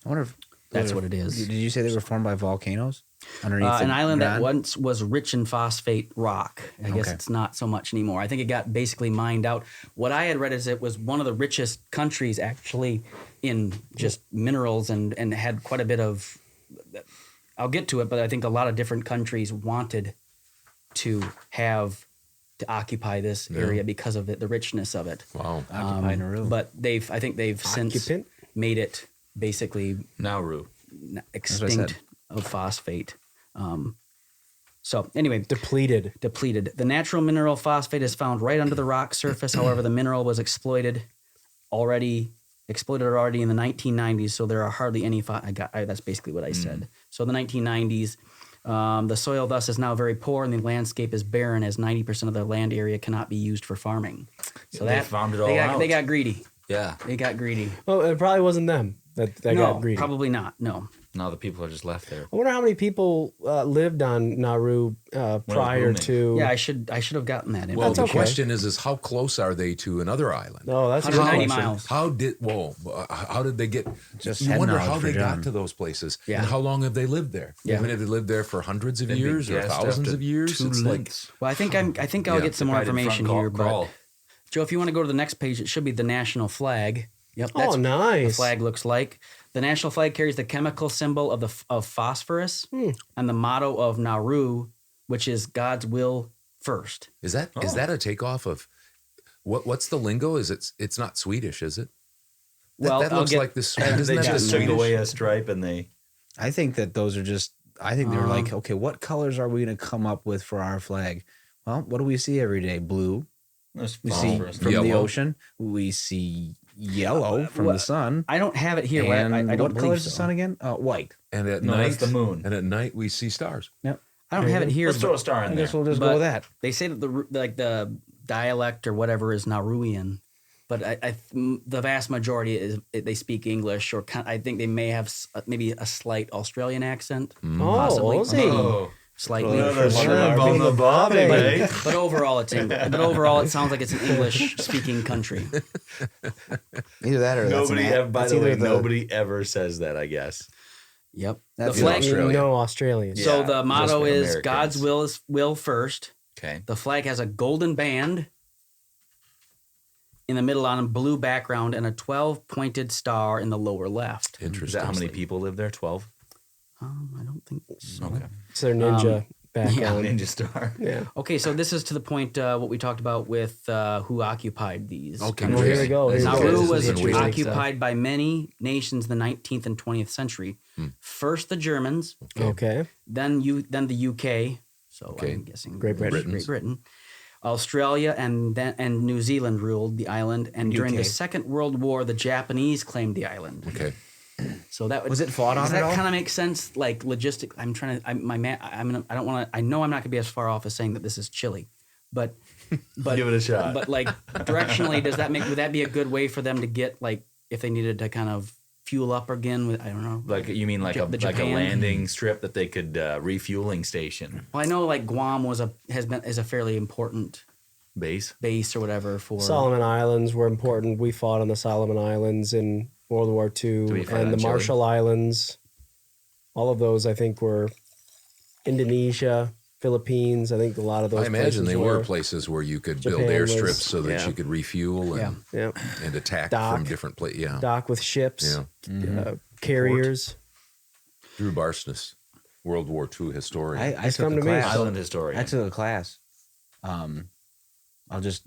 I wonder if That's what it is. Did you say they were formed by volcanoes? Underneath An the island that ground? once was rich in phosphate rock. I guess Okay. it's not so much anymore. I think it got basically mined out. What I had read is it was one of the richest countries actually in just minerals and had quite a bit of. I'll get to it, but I think a lot of different countries wanted to have to occupy this area because of the richness of it. Wow. Occupy Nauru. But I think they've since made it basically Nauru extinct of phosphate. So anyway, depleted. The natural mineral phosphate is found right under the rock surface. However, the mineral was exploited already in the 1990s. So there are hardly any. That's basically what I said. So the 1990s, the soil thus is now very poor, and the landscape is barren, as 90% of the land area cannot be used for farming. So they farmed it all out. They got greedy. Yeah, they got greedy. Well, it probably wasn't them that got greedy. Probably not. No. Now the people are just left there. I wonder how many people lived on Nauru prior to. Yeah, I should have gotten that. Well, the question is how close are they to another island? No, that's 190 miles. How did they get? Just you head wonder knowledge how for they John. got to those places, Yeah. and how long have they lived there? Yeah. I mean, have they lived there for hundreds of They've been years or gassed up thousands to of years? 2 It's lengths. Well, I think I'll Yeah, get some more probably did information front here, crawl. but Joe, if you want to go to the next page, it should be the national flag. Yep. Oh, That's what nice. the flag looks like. The national flag carries the chemical symbol of phosphorus and the motto of Nauru, which is God's will first. Is that a takeoff of what's the lingo? It's not Swedish, is it? Well, that looks like this. Isn't They that the just took Swedish? away a stripe and they. I think that those are just. I think they're like, okay, what colors are we going to come up with for our flag? Well, what do we see every day? Blue. We see from the Yellow. ocean. We see yellow from the sun. I don't have it here. And I don't what believe color is the so. sun again? White. And at No, night, that's the moon. And at night, we see stars. Yep. I don't have it here. Let's throw a star in I there. guess we'll just But go with that. They say that the dialect or whatever is Nauruan, but the vast majority is they speak English, or I think they may have maybe a slight Australian accent. Possibly. Oh, Slightly. on the bobby, eh? But overall, it's English. But overall, it sounds like it's an English-speaking country. Either that or Nobody that's ever, by that's the way, either nobody ever says that, I guess. Yep. That's the flag. Australia. no Australian. So Yeah, the motto just is Americans. God's will first. Okay. The flag has a golden band in the middle on a blue background and a 12-pointed star in the lower left. Is Interesting. that how many people live there? 12? I don't think so. Okay. It's their ninja background. Ninja Star. Yeah. Okay, so this is to the point what we talked about with who occupied these. Okay, Well, here we go. Here we go. Nauru This was is interesting occupied by many nations in the 19th and 20th century. First the Germans, stuff. Okay. then the UK. So Okay. I'm guessing Great Britain. Great Britain. Australia and New Zealand ruled the island, and during the UK. Second World War, the Japanese claimed the island. Okay. So that would, Was it fought on does at that all? kind of make sense? Like logistic. I'm trying to. I don't want to. I know I'm not gonna be as far off as saying that this is Chile, but Give it a shot. But like directionally, would that be a good way for them to get, like, if they needed to kind of fuel up again with, I don't know. Like, you mean like a Japan? landing strip that they could refueling station Well, I know like Guam is a fairly important base. or whatever for Solomon Islands were important. We fought on the Solomon Islands in World War II, we fight and on the Chile? Marshall Islands. All of those, I think, were Indonesia, Philippines. I think a lot of those. I imagine they places were places where you could build Japan airstrips was- so that yeah. you could refuel and, Yeah. and attack Dock. from different places. Yeah. dock with ships, Yeah. carriers. Drew Barsness, World War II historian. I took come a to me. class. Island historian. I took a class. I'll just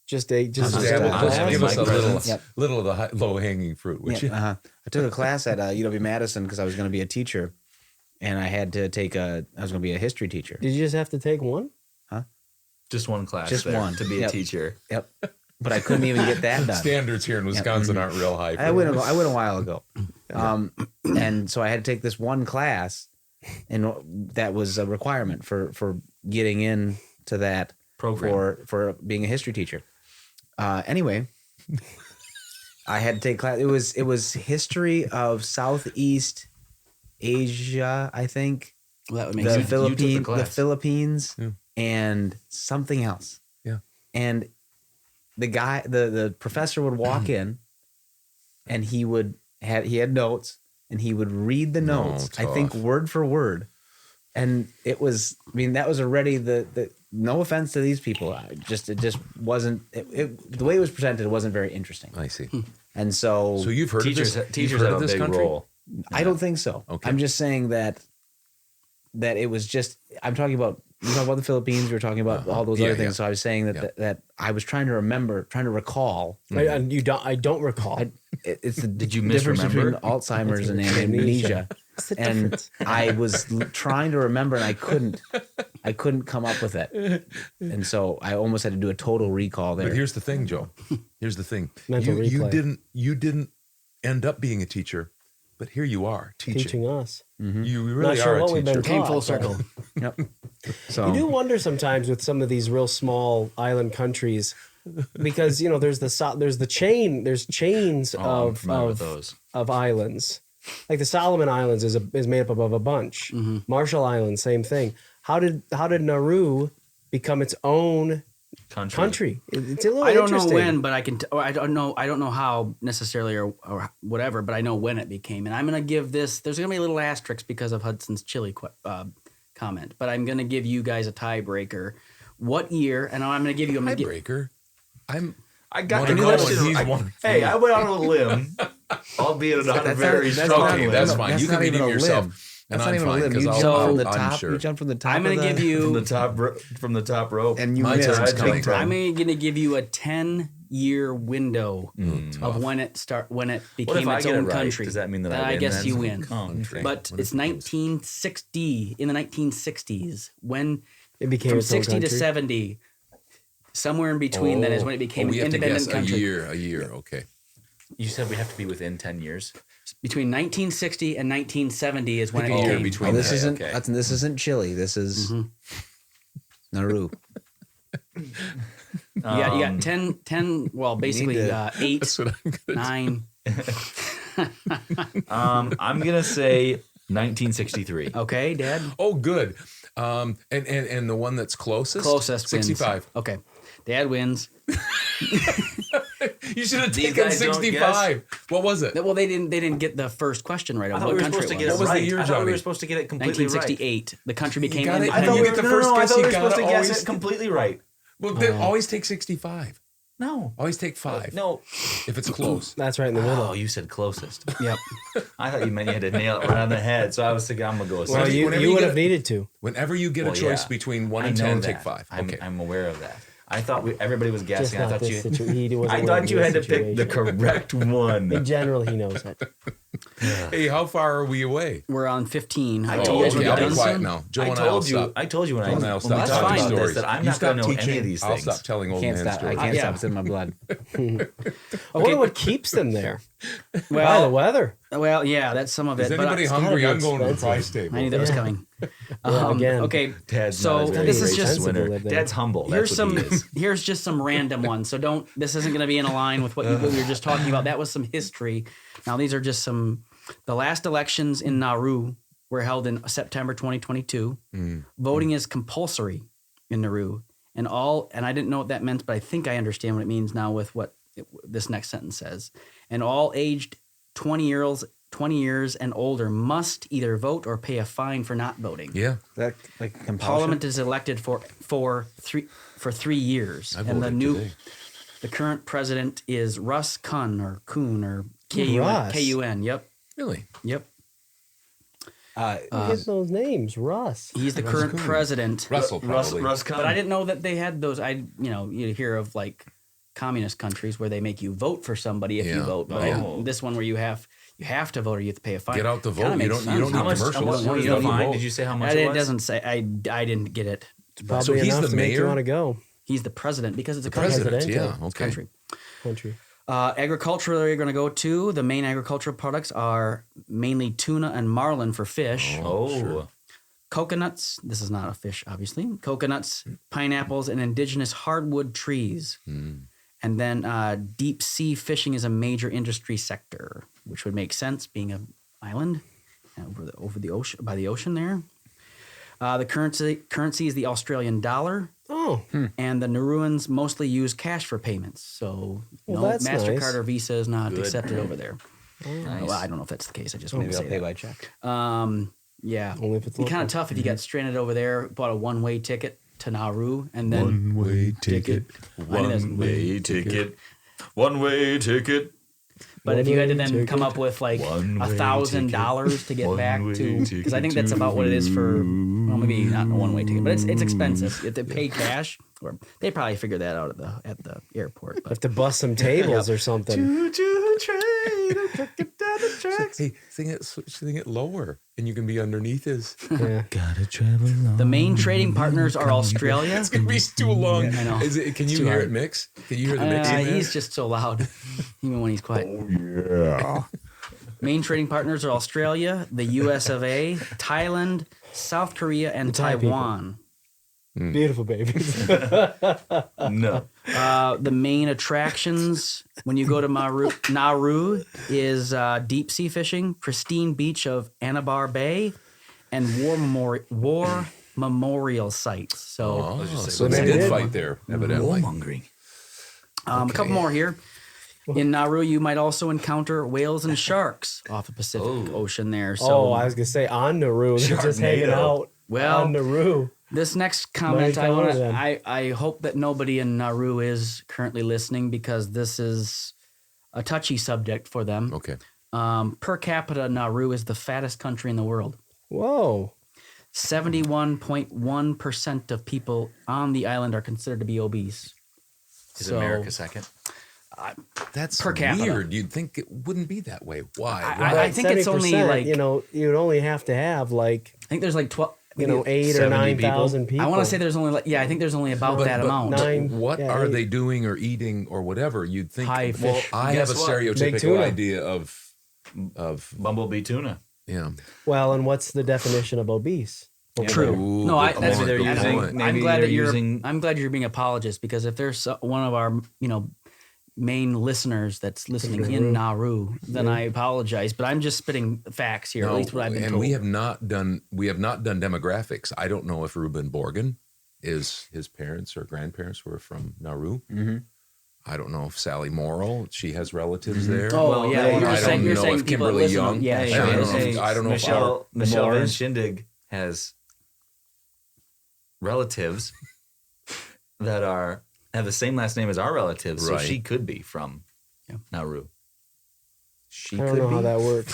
Just Just Class? give us a Yep. little of the low hanging fruit, would you? I took a class at UW Madison because I was going to be a teacher, and I had to take I was going to be a history teacher. Did you just have to take one? Just one class. Just there one. to be a Yep. teacher. Yep. But I couldn't even get that done. Standards here in Wisconsin aren't real high. For I went that. a while ago, and so I had to take this one class, and that was a requirement for getting into that Program. for being a history teacher. Anyway, I had to take class. It was history of Southeast Asia, I think. Well, that would make The sense. You took the class. Philippines, Yeah. and something else. Yeah. And the professor would walk in, and he had notes, and he would read the notes. I think tough. word for word, and it was. I mean, that was already the. No offense to these people, it just wasn't. The way it was presented, it wasn't very interesting. I see. And so you've heard Teachers of this? teachers You've heard have of a this big country? role. I don't think so. Okay. I'm just saying that it was just. I'm talking about we talking about the Philippines. We were talking about all those Yeah, other things. yeah. So I was saying that I was trying to remember, trying to recall. I don't recall. It's the Did you difference between misremember? Alzheimer's and Amnesia. amnesia. What's the And difference? I was trying to remember, and I couldn't come up with it. And so I almost had to do a total recall there. But here's the thing, Joe. Here's the thing. Mental you replay. didn't end up being a teacher, but here you are teaching. us. You really Not sure are a what we've teacher. been Came taught, full but- circle. Yep. So You do wonder sometimes with some of these real small island countries, because you know there's chains I'm of familiar with those. of islands. Like the Solomon Islands is made up of a bunch. Marshall Islands, same thing. How did Nauru become its own country? It's a little I don't know interesting. when, but I can. Or I don't know how necessarily or whatever, but I know when it became. And I'm gonna give this. There's gonna be a little asterisk because of Hudson's chili comment, but I'm gonna give you guys a tiebreaker. What year? And I'm gonna give you a Tiebreaker. I got One the of those, question. he's I- one. Hey, I went on a limb, albeit not a very strong Okay, limb. that's fine. That's You can not even redeem a yourself. limb. And That's I'm not even a fine, limb. 'cause You I'll- jump from the I'm top. sure. You jump from the top. I'm gonna of give the- you. from the top rope. and you My missed. turn's big coming. time. I'm gonna give you a 10-year window of when it became if I its get it own right? country. Does that mean that I win guess then? you win. Country. But When it's it comes. 1960 in the 1960s when It became from its own 60 to country. 70. Somewhere in between then is when it became we an have to independent guess country. a year. Okay. You said we have to be within 10 years. Between 1960 and 1970 is when it Pick a year became. between Oh, this that. isn't. okay. This isn't Chile. This is Nauru. You got 10 well, basically to- 8, That's what I'm gonna 9. I'm gonna say 1963. Okay, Dad? Oh, good. And the one that's closest? Closest wins. 65. Okay. Dad wins. You should have These taken guys don't 65. What was it? Well, they didn't get the first question right. I Of thought what we were country supposed to it get it What was the right. year, I thought we Johnny? were supposed to get it completely right. 1968. The country became got it. independent. You get the first I guess, thought we you were supposed to gotta guess always- it completely right. Well, then always take 65. No. Always take 5. No. If it's close. That's right in the middle. Oh, you said closest. Yep. I thought you meant you had to nail it right on the head. So I was thinking, I'm gonna go with Well, 60. you whenever you would get have it- needed to. Whenever you get Well, a choice yeah. between 1 I and know 10, that. take 5. Okay. I'm aware of that. I thought everybody was Just guessing. I not thought this you. situation. He wasn't I aware thought of you this had to pick the situation. correct In one. general, he knows it. Hey, how far are we away? We're on 15. I Oh, told okay, you I'll guys. be quiet now. Joe and I will stop. I told you when Joe and I will when stop we that's talked telling fine. about stories. this that I'm You not going to stop know any teaching, of these I'll things. stop telling old Can't man stop. I stories. can't Yeah. stop. It's in my blood. I wonder what keeps them there. Why the Well, weather? well, yeah, that's some of it. Is but anybody it's gotta hungry? be I'm going to the expensive. price table. I knew that was coming. again. Okay, Dad's so not a very this is gracious just expensive to winner. live there. Dad's humble. here's That's what some he is. here's just some random ones. So don't. This isn't going to be in line with what we were just talking about. That was some history. Now these are just some. The last elections in Nauru were held in September 2022. Voting is compulsory in Nauru, and I didn't know what that meant, but I think I understand what it means now with what this next sentence says. And all aged 20 years and older must either vote or pay a fine for not voting. Yeah. That like compulsion? Parliament is elected for 3 years, I and voted today. the current president is Russ Kun or Russ? Kun. Yep, Really? yep. Who gets those names? Russ. He's the current Kun. president. Russell, probably. Russ But I didn't know that they had those. You hear of like communist countries where they make you vote for somebody if you Yeah. vote. But Oh. this one where you have to vote or you have to pay a fine. Get out the Kinda vote. You makes don't sense. need How much? commercials. What is You the don't fine? vote. Did you say how much It it was? doesn't say. I didn't get it. Probably he's enough the to make you mayor? want to go. He's the president because it's a President, country. yeah. Presidential Okay. Country. Country. Agricultural, you're going to go to. The main agricultural products are mainly tuna and marlin for fish. Oh, Coconuts, this is not a fish, obviously. Coconuts, pineapples, and indigenous hardwood trees. And then deep sea fishing is a major industry sector, which would make sense being an island over the ocean, by the ocean there. The currency is the Australian dollar. Oh, And the Nauruans mostly use cash for payments. So Well, no that's MasterCard nice. or Visa is not Good. accepted over there. nice. Well, I don't know if that's the case. I just wanted Maybe to I'll say pay that. by check. Yeah. Only if it's It'd be kind local. of tough if you got stranded over there, bought a one-way ticket to Nauru, and then One-way ticket. I mean, there's- One-way ticket. One-way ticket. But if you had to then come up with like $1,000 to get back to, because I think that's about what it is for, well, maybe not a one-way ticket, but it's expensive. You have to pay cash, or they probably figure that out at the airport. But have to bust some tables or something. Choo-choo train, down the tracks. Hey, sing it lower, and you can be underneath his. Yeah. Gotta travel on. The main trading partners are Australia. It's gonna be too long. I know. Can you hear it mix? Can you hear the mixing? He's just so loud, even when he's quiet. Yeah. Main trading partners are Australia, the US of A, Thailand, South Korea, and Thai Taiwan. Beautiful babies. No. The main attractions when you go to Nauru is deep sea fishing, pristine beach of Anabar Bay, and war memorial sites. So, they did fight there, evidently. Warmongering. A couple more here. In Nauru, you might also encounter whales and sharks off the Pacific Ocean there. So, I was gonna say on Nauru, they're just hanging out. Well, on Nauru. This next comment, I hope that nobody in Nauru is currently listening, because this is a touchy subject for them. Okay. Per capita, Nauru is the fattest country in the world. Whoa. 71.1% of people on the island are considered to be obese. Is America second? That's per capita. weird. You'd think it wouldn't be that way. Why? I think it's only like, you'd only have to have like, I think there's like 12. 8 or 9,000 people. I want to say there's only I think there's only about that amount. What are they doing or eating or whatever? You'd think. High fish. I have a stereotypical idea of bumblebee tuna. Yeah. Well, and what's the definition of obese? True. No, I'm glad that you're using. I'm glad you're being apologist, because if there's one of our main listeners that's listening in Nauru, then I apologize. But I'm just spitting facts here, at least what I've been told. And we have not done demographics. I don't know if Reuben Borgen his parents or grandparents were from Nauru. Mm-hmm. I don't know if Sally Morrill, she has relatives there. Oh, I yeah. don't know if Kimberly Young. Yeah, I don't know if Michelle Van Schindig has relatives that have the same last name as our relatives, so she could be from Nauru. I don't know how that works.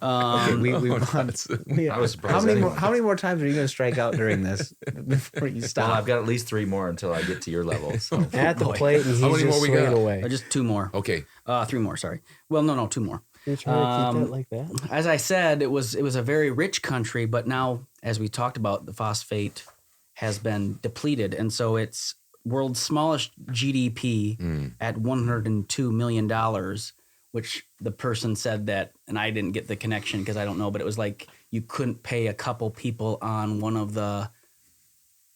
Okay, I was surprised. How many more times are you going to strike out during this before you stop? Well, I've got at least 3 more until I get to your level. So. At the plate, and he's How many just more we swinging got? away. Just 2 more. Okay. 3 more. Sorry. Well, no, 2 more. You're trying to keep that like that? As I said, it was a very rich country, but now, as we talked about, the phosphate has been depleted, and so it's world's smallest GDP at $102 million, which the person said that, and I didn't get the connection because I don't know, but it was like you couldn't pay a couple people on one of the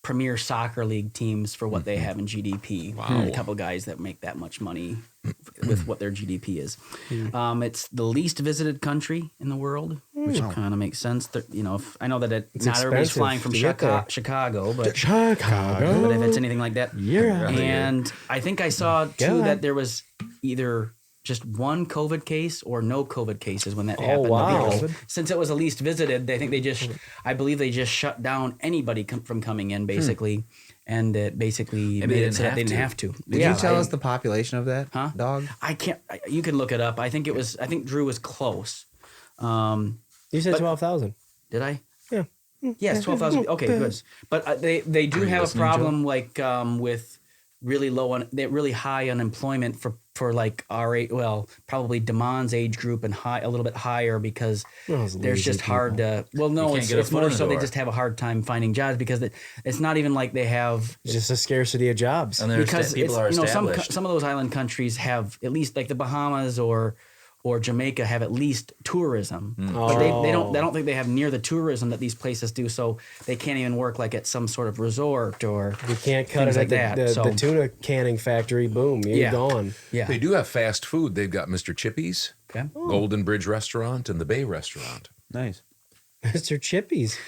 premier soccer league teams for what they have in GDP. Wow. A couple guys that make that much money with what their GDP is. It's the least visited country in the world, which kind of makes sense. I know that not everybody's flying from Chicago, but if it's anything like that. And I think I saw too that there was either just one COVID case or no COVID cases when that happened. Wow. Because since it was the least visited, I believe they just shut down anybody from coming in, basically. And it basically made it so that they didn't have to. Did you tell us the population of that dog? I can't. You can look it up. I think Drew was close. You said 12,000. Did I? Yeah. Yes, 12,000. Okay, good. But they do have a problem with really really high unemployment for like our age, probably Damon's age group and a little bit higher, because there's just hard to. Well, no, it's more so they just have a hard time finding jobs, because it's not even like they have just a scarcity of jobs. And because people are established. Some of those island countries have, at least like the Bahamas or Jamaica, have at least tourism, but they don't think they have near the tourism that these places do. So they can't even work like at some sort of resort or you can't cut it like at the tuna canning factory. Boom, you're gone. Yeah, they do have fast food. They've got Mr. Chippy's, Golden Bridge Restaurant, and the Bay Restaurant. Nice, Mr. Chippy's.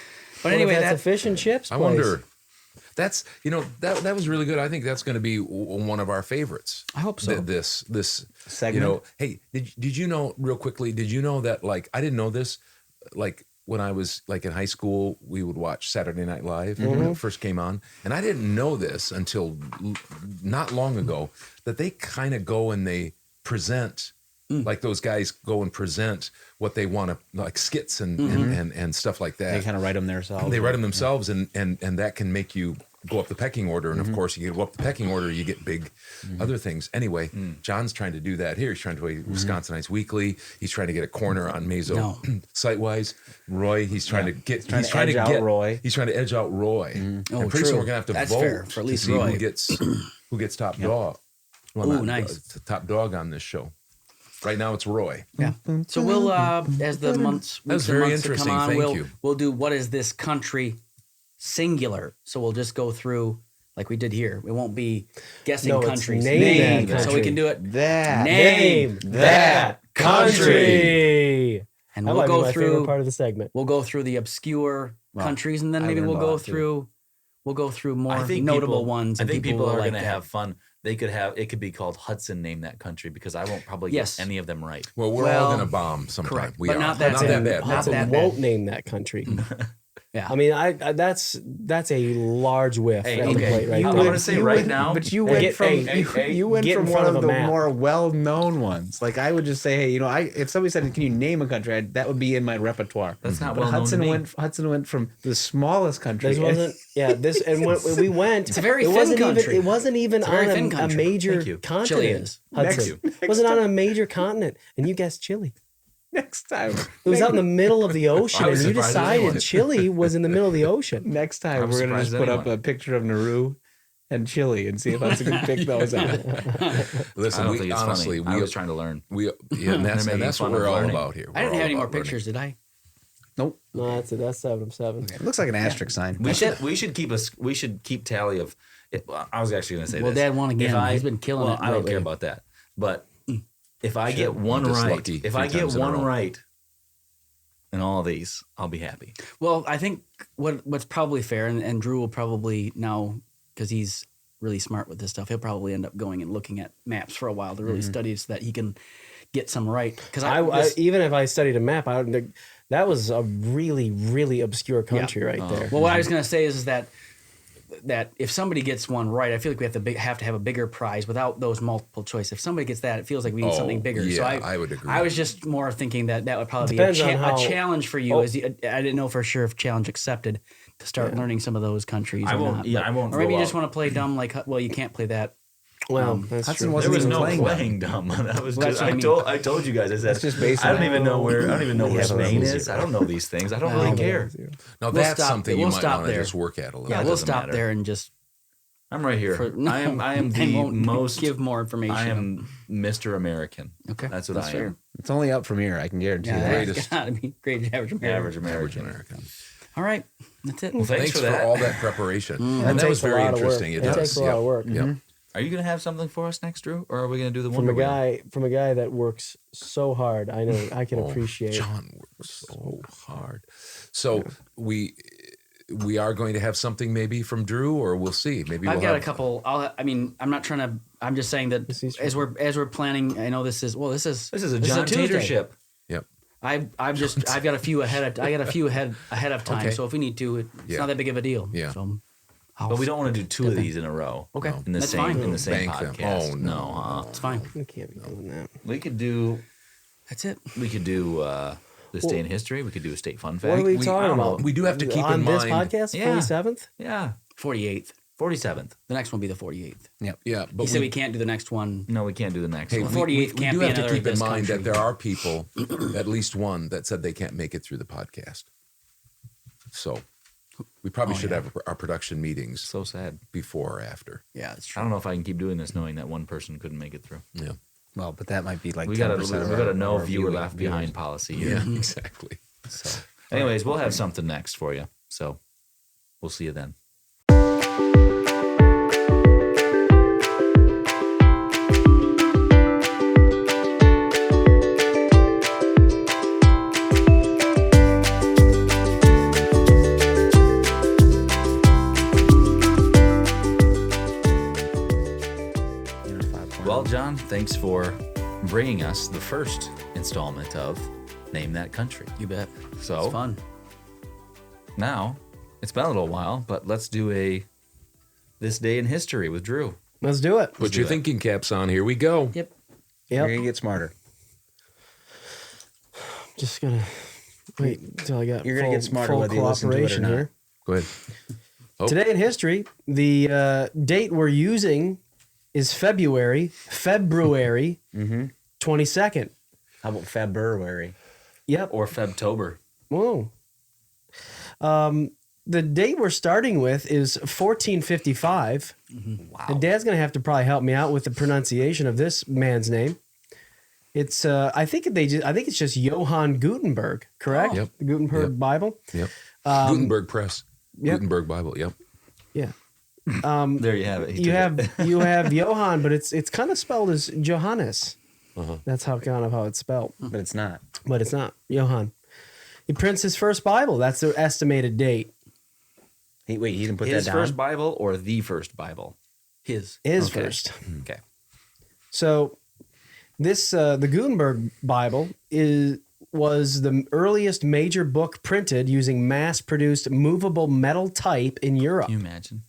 But anyway, that's a fish and chips place. I wonder. That's that was really good. I think that's going to be one of our favorites. I hope so. This segment. Hey, did you know real quickly? Did you know that I didn't know this? when I was like in high school, we would watch Saturday Night Live when it first came on. And I didn't know this until not long ago, that they kind of go and they present, like those guys go and present what they want to, like skits and stuff like that. They kind of write them themselves. They write them themselves, and that can make you go up the pecking order. And of course, you go up the pecking order, you get big other things. Anyway, John's trying to do that here. He's trying to play Wisconsinites Weekly. He's trying to get a corner on Mazo Sitewise. Roy, he's trying to get. He's trying to edge out Roy. He's trying to edge out Roy. And pretty soon we're gonna have to That's vote fair, for at least to see Roy. who gets top dog. Well, Ooh, not nice. top dog on this show. Right now it's Roy. Yeah. So we'll, as the months, That's weeks and very months that interesting. come on, Thank you. We'll do what is this country singular. So we'll just go through like we did here. It won't be guessing No, it's countries. name that So we country. can do it. Name that country. And That we'll might be go my through favorite part of the segment. We'll go through the obscure countries, and then I maybe learned we'll a go lot, too. through. We'll go through more I think notable people, ones. I and think people will are like going to that. have fun. They could have it could be called Hudson Name That Country because I won't probably Yes. get any of them right. Well, we're all going to bomb sometime. correct. We But are. not that bad. Not Hudson that won't bad. name that country. Yeah. I mean, I that's a large whiff Hey, at the okay. plate right I'm there. gonna say right now. But you Hey, went get- from hey, you went get in from front one of of the the map. more well-known ones. Like I would just say, hey, if somebody said, "Can you name a country?" that would be in my repertoire. That's not But well known Hudson to me. went from the smallest country. This wasn't, and when we went, It's a very it thin wasn't country. even, it wasn't even It's a very on thin a country. major Thank you. continent. Chile is. Hudson. Next It wasn't on a major continent, and you guessed Chile. next time. It was out in the middle of the ocean, I and was you surprised at decided anyone. Chile was in the middle of the ocean. Next I time was we're gonna surprised just put up anyone. a picture of Nauru and Chile and see if Hudson can pick those out. Listen, I don't we think it's honestly, funny. I was trying to learn. and that's, They're and that's what making fun we're of all learning. about here. I didn't We're have all any more about learning. pictures, did I? Nope. No, that's 7 of 7. It looks like an asterisk sign. We should keep tally of. I was actually going to say Well, this. Dad won again. If He's been killing well, it I don't lately. care about that. But if I Shit, get one I'm just right, lucky if 3 I get times in a one row. right in all of these, I'll be happy. Well, I think what's probably fair, and Drew will probably now, because he's really smart with this stuff, he'll probably end up going and looking at maps for a while to really study it so that he can get some right. Because I even if I studied a map, that was a really, really obscure country right there. Well, what I was going to say is that if somebody gets one right, I feel like we have to have a bigger prize without those multiple choice. If somebody gets that, it feels like we need something bigger. Yeah, So I would agree. I was just more thinking that would probably Depends be on how- a challenge for you. I didn't know for sure if challenge accepted to start learning some of those countries. I or won't- not. yeah, But- I won't Or maybe go you just out. want to play dumb. Like, well, you can't play that. Well, that's Hudson true. wasn't There was even no playing playing dumb. That was Well, that's just, what I I told you guys. I said That's just based I don't on- even know where We have a Spain level is. zero. I don't know these things. I don't really care. Now We'll that's stop- something you we'll might stop want to there. just work at a little. Yeah, bit. we'll doesn't stop matter. there and just. I'm right here. No, I am I the won't most. give more information. I am Mr. American. Okay, that's what that's I fair. am. It's only up from here. I can guarantee Yeah, that. Greatest. that's gotta be great average American. Average American. American. All right, that's it. Well, thanks Thanks for for that. all that preparation. That And that was takes a very lot of work. interesting. It That does. takes a lot of work. Yep. Are you going to have something for us next, Drew, or are we going to do the From Wonder a Wheel? guy that works so hard, I know I can appreciate. John works so hard. So we are going to have something maybe from Drew, or we'll see. Maybe I've we'll got have a couple. I'm not trying to. I'm just saying that as we're planning. I know this is a John Tuesday. Tatership. Yep. I've got a few ahead of time. Okay. So if we need to, it's Yeah. not that big of a deal. Yeah. So But we don't want to do two of these in a row. Okay. In the That's same fine. in the same Bank them. podcast. Oh, no. it's fine. We can't be doing that. We could do. That's it. We could do this day in history. We could do a state fun fact. What are we I talking don't know. about? We do have to keep on in this mind. podcast, Yeah. 47th. Yeah, 48th. 47th. The next one will be the 48th. Yeah, but He said we can't do the next one. No, we can't do the next Hey, one. we 48th can't do be have to another keep in this mind country. that there are people, at least one, that said they can't make it through the podcast. So we probably should have our production meetings So sad. before or after. Yeah, that's I true. don't know if I can keep doing this knowing that one person couldn't make it through. Yeah. Well, but that might be like We got 10% of a our- no our viewer viewing- left behind policy here. Yeah, exactly. So, anyways, we'll have something next for you. So, we'll see you then. Well, John, thanks for bringing us the first installment of Name That Country. You bet. So, It's fun. now. It's been a little while, but let's do this day in history with Drew. Let's do it. Put your thinking caps on. Here we go. Yep. You're gonna get smarter. Just gonna wait until I got. You're gonna full, get smarter full whether you listen to it or cooperation not. here. Go ahead. Oh. Today in history, the date we're using is February 22nd. How about February? Yep. Or Febtober. Whoa. The date we're starting with is 1455. Wow. And Dad's gonna have to probably help me out with the pronunciation of this man's name. It's I think it's just Johann Gutenberg, correct? Yep. The Gutenberg Bible. Yep. Gutenberg Press. Yep. Gutenberg Bible. Yep. Yeah. There you have it. You have Johann, but it's kind of spelled as Johannes. That's how it's spelled. But it's not. But it's not Johann. He prints his first Bible. That's the estimated date. He didn't put His that down. first Bible or the first Bible? His Okay. first. Okay. So this the Gutenberg Bible was the earliest major book printed using mass-produced movable metal type in Europe. Can you imagine?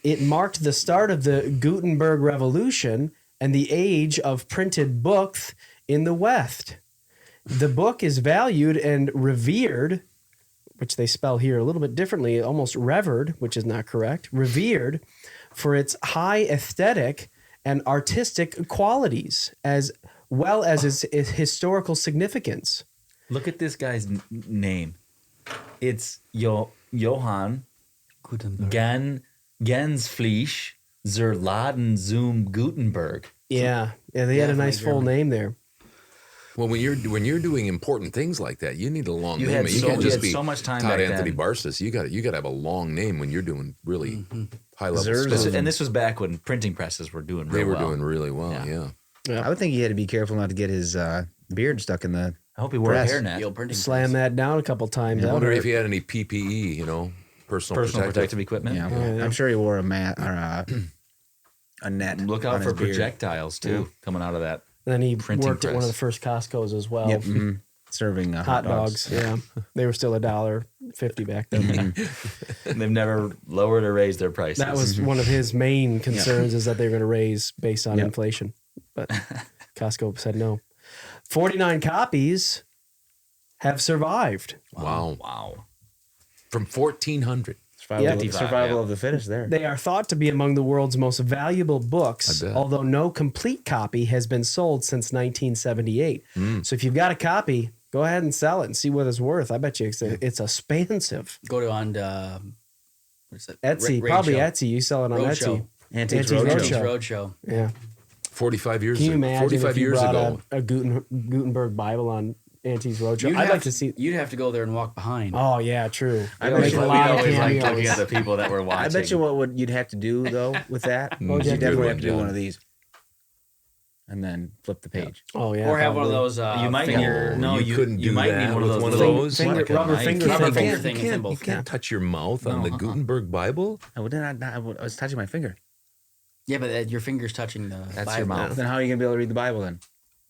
It marked the start of the Gutenberg Revolution and the age of printed books in the West. The book is valued and revered, which they spell here a little bit differently, almost revered, which is not correct, revered for its high aesthetic and artistic qualities, as well as its historical significance. Look at this guy's name. It's Johann Gutenberg. Gensfleisch zur Laden zum Gutenberg. Yeah, they had a nice full name there. Well, when you're doing important things like that, you need a long You name. had You so- can't you just had be so much time Todd back Anthony then. Barsis. You got to have a long name when you're doing really high level Zerz. stuff. And this was back when printing presses were doing They real were well. doing really well. Yeah. I would think he had to be careful not to get his beard stuck in the. I hope he wore press. a hairnet. The old printing Slam that down a couple times. I That wonder would if he had any PPE, personal protective equipment. Yeah, Oh, yeah. I'm sure he wore a mat or a net. Look on out his for beard. projectiles too coming out of that. And then he Printing worked at one of press. the first Costco's as well. Yep. Serving Hot dogs. Yeah. They were still $1.50 back then. They've never lowered or raised their prices. That was one of his main concerns is that they're going to raise based on inflation. But Costco said no. 49 copies have survived. Wow. Wow. From 1400. Survival of the fittest there. They are thought to be among the world's most valuable books, I bet. although no complete copy has been sold since 1978. So if you've got a copy, go ahead and sell it and see what it's worth. I bet you it's expensive. Go to what is it? Etsy, Raid probably Show. Etsy. You sell it on Roadshow. Etsy. Antiques Antiques Roadshow. Roadshow. Yeah. 45 years Can you ago. imagine 45 if you years brought ago. a Gutenberg Bible on Antiques Roadshow? I'd like to see. You'd have to go there and walk behind. Oh yeah, true. I Make bet you a we'd lot of always like cameos. looking at the people that were watching. I bet you what you'd have to do though with that. What would you You have to definitely do? have to do one of these, and then flip the page. Oh yeah. Or have one of probably. those. you might finger- need, no, you couldn't you do might that need one with of those one of little- those? Finger- a rubber knife. finger Rubber thing. finger You thing and can't, symbols. you can't touch your mouth on the Gutenberg Bible. I was touching my finger. Yeah, but your finger's touching the. That's your Bible. mouth. Then how are you gonna be able to read the Bible then?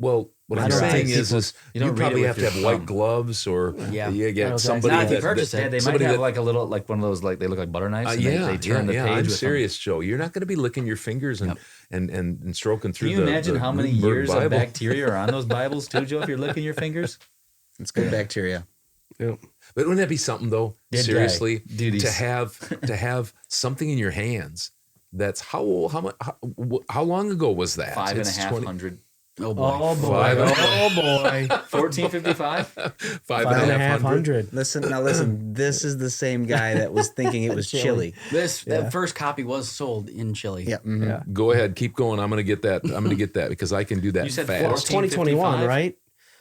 Well, what I I'm don't saying think is you you don't read probably it have with to have your white thumb. gloves or Yeah. you I get don't somebody Not if you that, purchase Yeah, it. they might somebody have that- like a little, like one of those, like they look like butter knives. And yeah, they turn the page I'm with them. serious, Joe. You're not going to be licking your fingers and stroking through Can you the imagine the how many Gutenberg years Bible? of bacteria are on those Bibles too, Joe? If you're licking your fingers, It's good bacteria. But wouldn't that be something though? Dead guy. Seriously, Dude, to have something in your hands. That's how old? How long ago was that? 5,500. Oh boy. Oh boy. Five- Oh boy. 1455. 5,500. Listen. This is the same guy that was thinking it was chili. That first copy was sold in Chile. Yeah. Yeah. Go ahead, keep going. I'm gonna get that. I'm gonna get that because I can do that You said fast. It's 2021, 1455? right?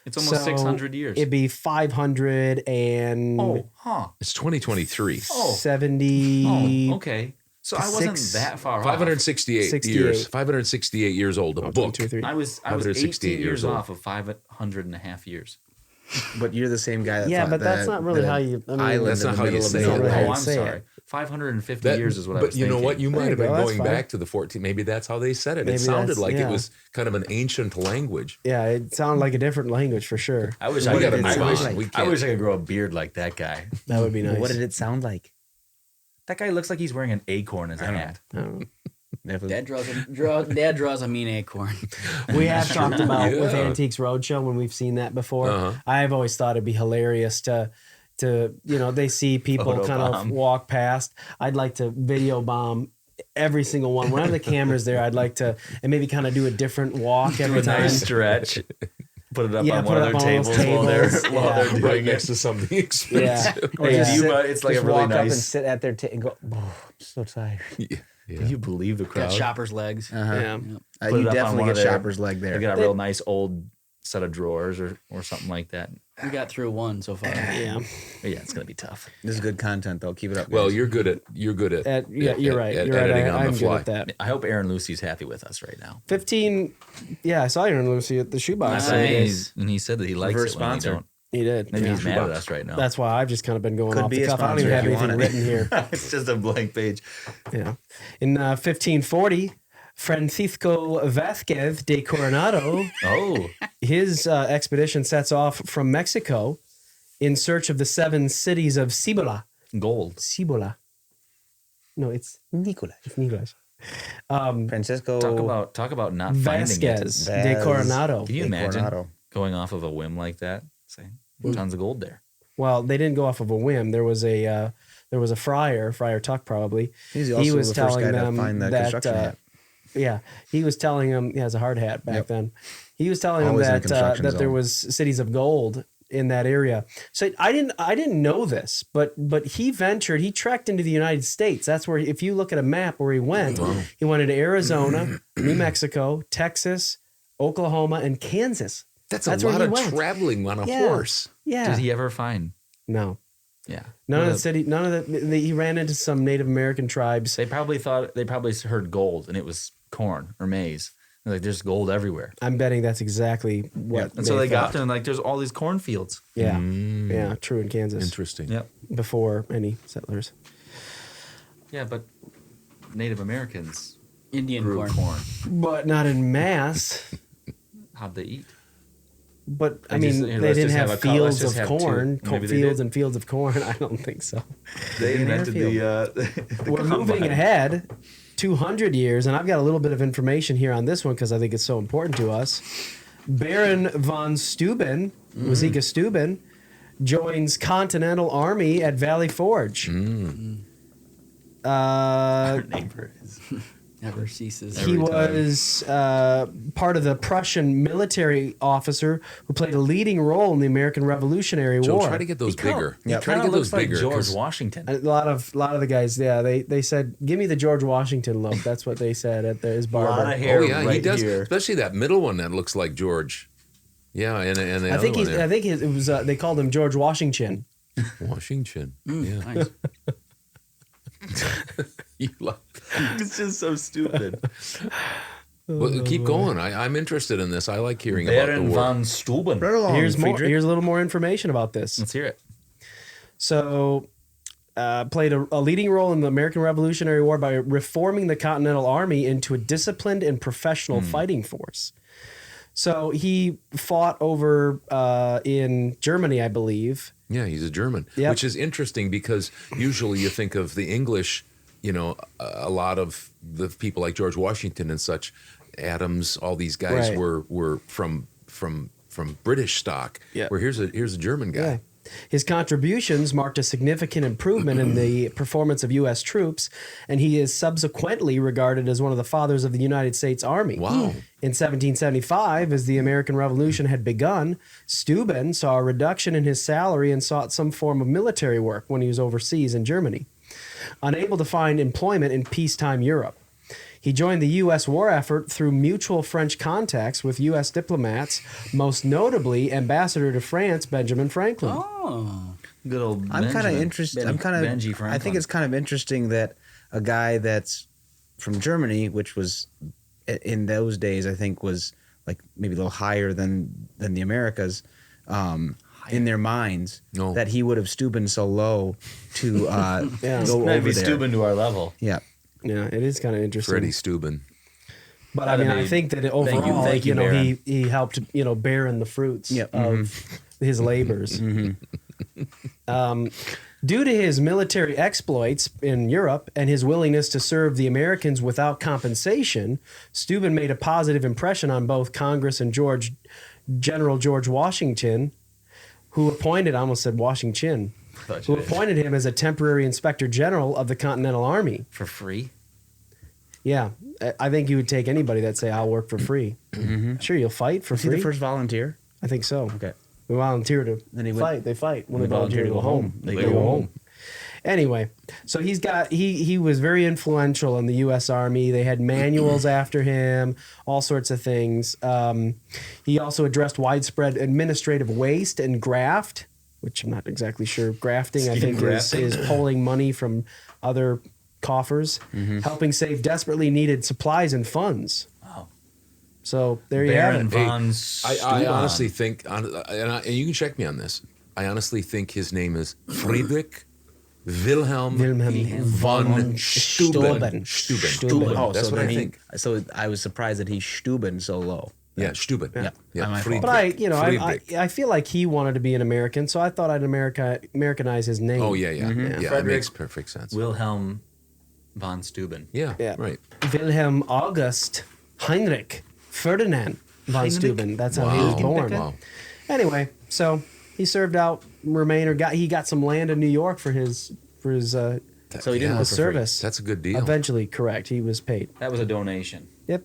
It's almost 600 years. It'd be 500 and Oh, huh. It's 2023. Oh. 70. Oh, okay. So I wasn't Six- that far off. 568 years. 568 years old. A book. 1, 2, 3. I was 568 18 years old. off of 500 and a half years. But you're the same guy that Yeah, thought but that's that not really the how you. I mean, island That's in not the how you middle of say nowhere. it. That's not Oh, how I'm you say sorry. it. 550 years is what I but was you thinking. know what? You might There have you been go, that's going fine. back to the 14. Maybe that's how they said it. Maybe It sounded that's- like yeah. it was kind of an ancient language. Yeah, it sounded like a different language for sure. I wish We I could. gotta move I wish, on. We I can't. wish I could grow a beard like that guy. That would be nice. What did it sound like? That guy looks like he's wearing an acorn as a hat. Dad draws a mean acorn. We have talked about with Yeah. Antiques Roadshow when we've seen that before. Uh-huh. I've always thought it'd be hilarious to they see people Photo kind bomb. of walk past. I'd like to video bomb every single one. Whenever the camera's there, I'd like to and maybe kind of do a different walk Do every a time. nice stretch. Put it up Yeah, on put one it of up their on one of tables, those while tables. they're Yeah. doing Right it. next to something expensive. Or Yeah. just, it's like just a really walk up and nice. sit at their and go, oh, I'm so tired. Can you believe the crowd? Got shopper's legs. Yeah. Put You it up on definitely one get of their- shopper's leg there. They got a real nice old set of drawers or something like that. We got through one so far. Yeah. But yeah, it's gonna be tough. This is good content, though. Keep it up. Well, guys. you're good at You're right. You're right. editing on I'm the good fly. at that. I hope Aaron Lucy's happy with us right now. 15. Yeah, I saw Aaron Lucy at the shoebox. Nice. And he said that he likes Reverse it when we sponsor. don't. He did. Maybe Yeah. he's mad at us right now. That's why I've just kind of been going Could off be the a cuff. I don't even sponsor have if you anything want it. written here. It's just a blank page. Yeah. In 1540, Francisco Vázquez de Coronado, Oh, his expedition sets off from Mexico in search of the 7 cities of Cibola. gold. Cibola. No, it's Nicolas. It's Nicolas. Francisco Talk about not finding it. Vasquez de Coronado. Can you de imagine Coronado. going off of a whim like that? Saying tons of gold there. Well, they didn't go off of a whim. There was a friar, Friar Tuck probably. He's also he was the first telling guy to them find the that construction hat. yeah, he was telling them he has a hard hat back Yep. then. He was telling Always in them the that construction that there zone. was cities of gold in that area. So I didn't know this, but he trekked into the United States. That's where if you look at a map where he went into Arizona, New Mexico, Texas, Oklahoma, and Kansas. That's where a lot he of went. traveling on a Yeah. horse. Yeah. Did he ever find? No. Yeah. None of the city. None of the. He ran into some Native American tribes. They probably heard gold and it was corn or maize. They're like, there's gold everywhere. I'm betting that's exactly what. And so they got thought. there and like, there's all these cornfields. Yeah, yeah, true in Kansas. Interesting. Yep. Before any settlers. Yeah, but Native Americans Indian grew corn. But not in mass. How'd they eat? But I They mean, just- here, they let's didn't just have have a co- let's fields just of have two. corn, Maybe they fields did. and fields of corn. I don't think so. They invented the We're moving combine. ahead 200 years, and I've got a little bit of information here on this one because I think it's so important to us. Baron von Steuben, Wazika Steuben, joins Continental Army at Valley Forge. Our neighbor is. Never ceases. He was part of the Prussian military officer who played a leading role in the American Revolutionary Joe, War. try to get those bigger. He Try to kind get of those looks like bigger. George 'cause- Washington. A lot of the guys, yeah, they said, "Give me the George Washington look." That's what they said at his barber. lot of hair. Oh yeah, he right does. here. Especially that middle one that looks like George. Yeah, and the I other think one there. it was they called him George Washington. Washington. Yeah. Nice. You love It's just so stupid. Well, keep going. I'm interested in this. I like hearing about the Baron war. von Steuben. Here's more. Here's a little more information about this. Let's hear it. So, played a leading role in the American Revolutionary War by reforming the Continental Army into a disciplined and professional fighting force. So he fought over in Germany, I believe. Yeah, he's a German, Yep. which is interesting because usually you think of the English, you know, a lot of the people like George Washington and such, Adams, all these guys Right. were from British stock. Yeah. Where here's a German guy. Yeah. His contributions marked a significant improvement in the performance of U.S. troops, and he is subsequently regarded as one of the fathers of the United States Army. Wow. In 1775, as the American Revolution had begun, Steuben saw a reduction in his salary and sought some form of military work when he was overseas in Germany. Unable to find employment in peacetime Europe, he joined the U.S. war effort through mutual French contacts with U.S. diplomats, most notably Ambassador to France Benjamin Franklin. Oh, Good old. I'm kind of Benjamin. interested. Benny- I'm kind Benji of. I Franklin. think it's kind of interesting that a guy that's from Germany, which was in those days, I think was like maybe a little higher than the Americas. in their minds that he would have stooped so low to go over Maybe there. stooping to our level. Yeah. Yeah, it is kind of interesting. Freddie Steuben. But I mean, I think that overall, thank you, know, Baron. he helped, bear in the fruits of his labors. Due to his military exploits in Europe and his willingness to serve the Americans without compensation, Steuben made a positive impression on both Congress and General George Washington, who appointed, I almost said Washington, who appointed him as a temporary inspector general of the Continental Army. For free? Yeah, I think you would take anybody that say, I'll work for free. Sure, you'll fight for Was he free. the first volunteer? I think so. Okay. They volunteer to fight. They fight. When they volunteer to go home, they go home. Anyway, so he was very influential in the U.S. Army. They had manuals after him, all sorts of things. He also addressed widespread administrative waste and graft, which I'm not exactly sure. Grafting, I think, is pulling money from other coffers, helping save desperately needed supplies and funds. So there you have it. I honestly think, and you can check me on this. I honestly think his name is Friedrich Wilhelm von Steuben. Oh, That's so what I then think. So I was surprised that he's Steuben so low. Yeah, Steuben. Yeah. Friedrich. But I feel like he wanted to be an American, so I thought I'd Americanize his name. Oh yeah. It makes perfect sense. Wilhelm von Steuben. Yeah, right. Wilhelm August Heinrich Ferdinand von Steuben. That's how he was born. Wow. Anyway, so he served out he got some land in New York for his So he didn't work for free. service. That's a good deal. Eventually, correct. He was paid. That was a donation. Yep.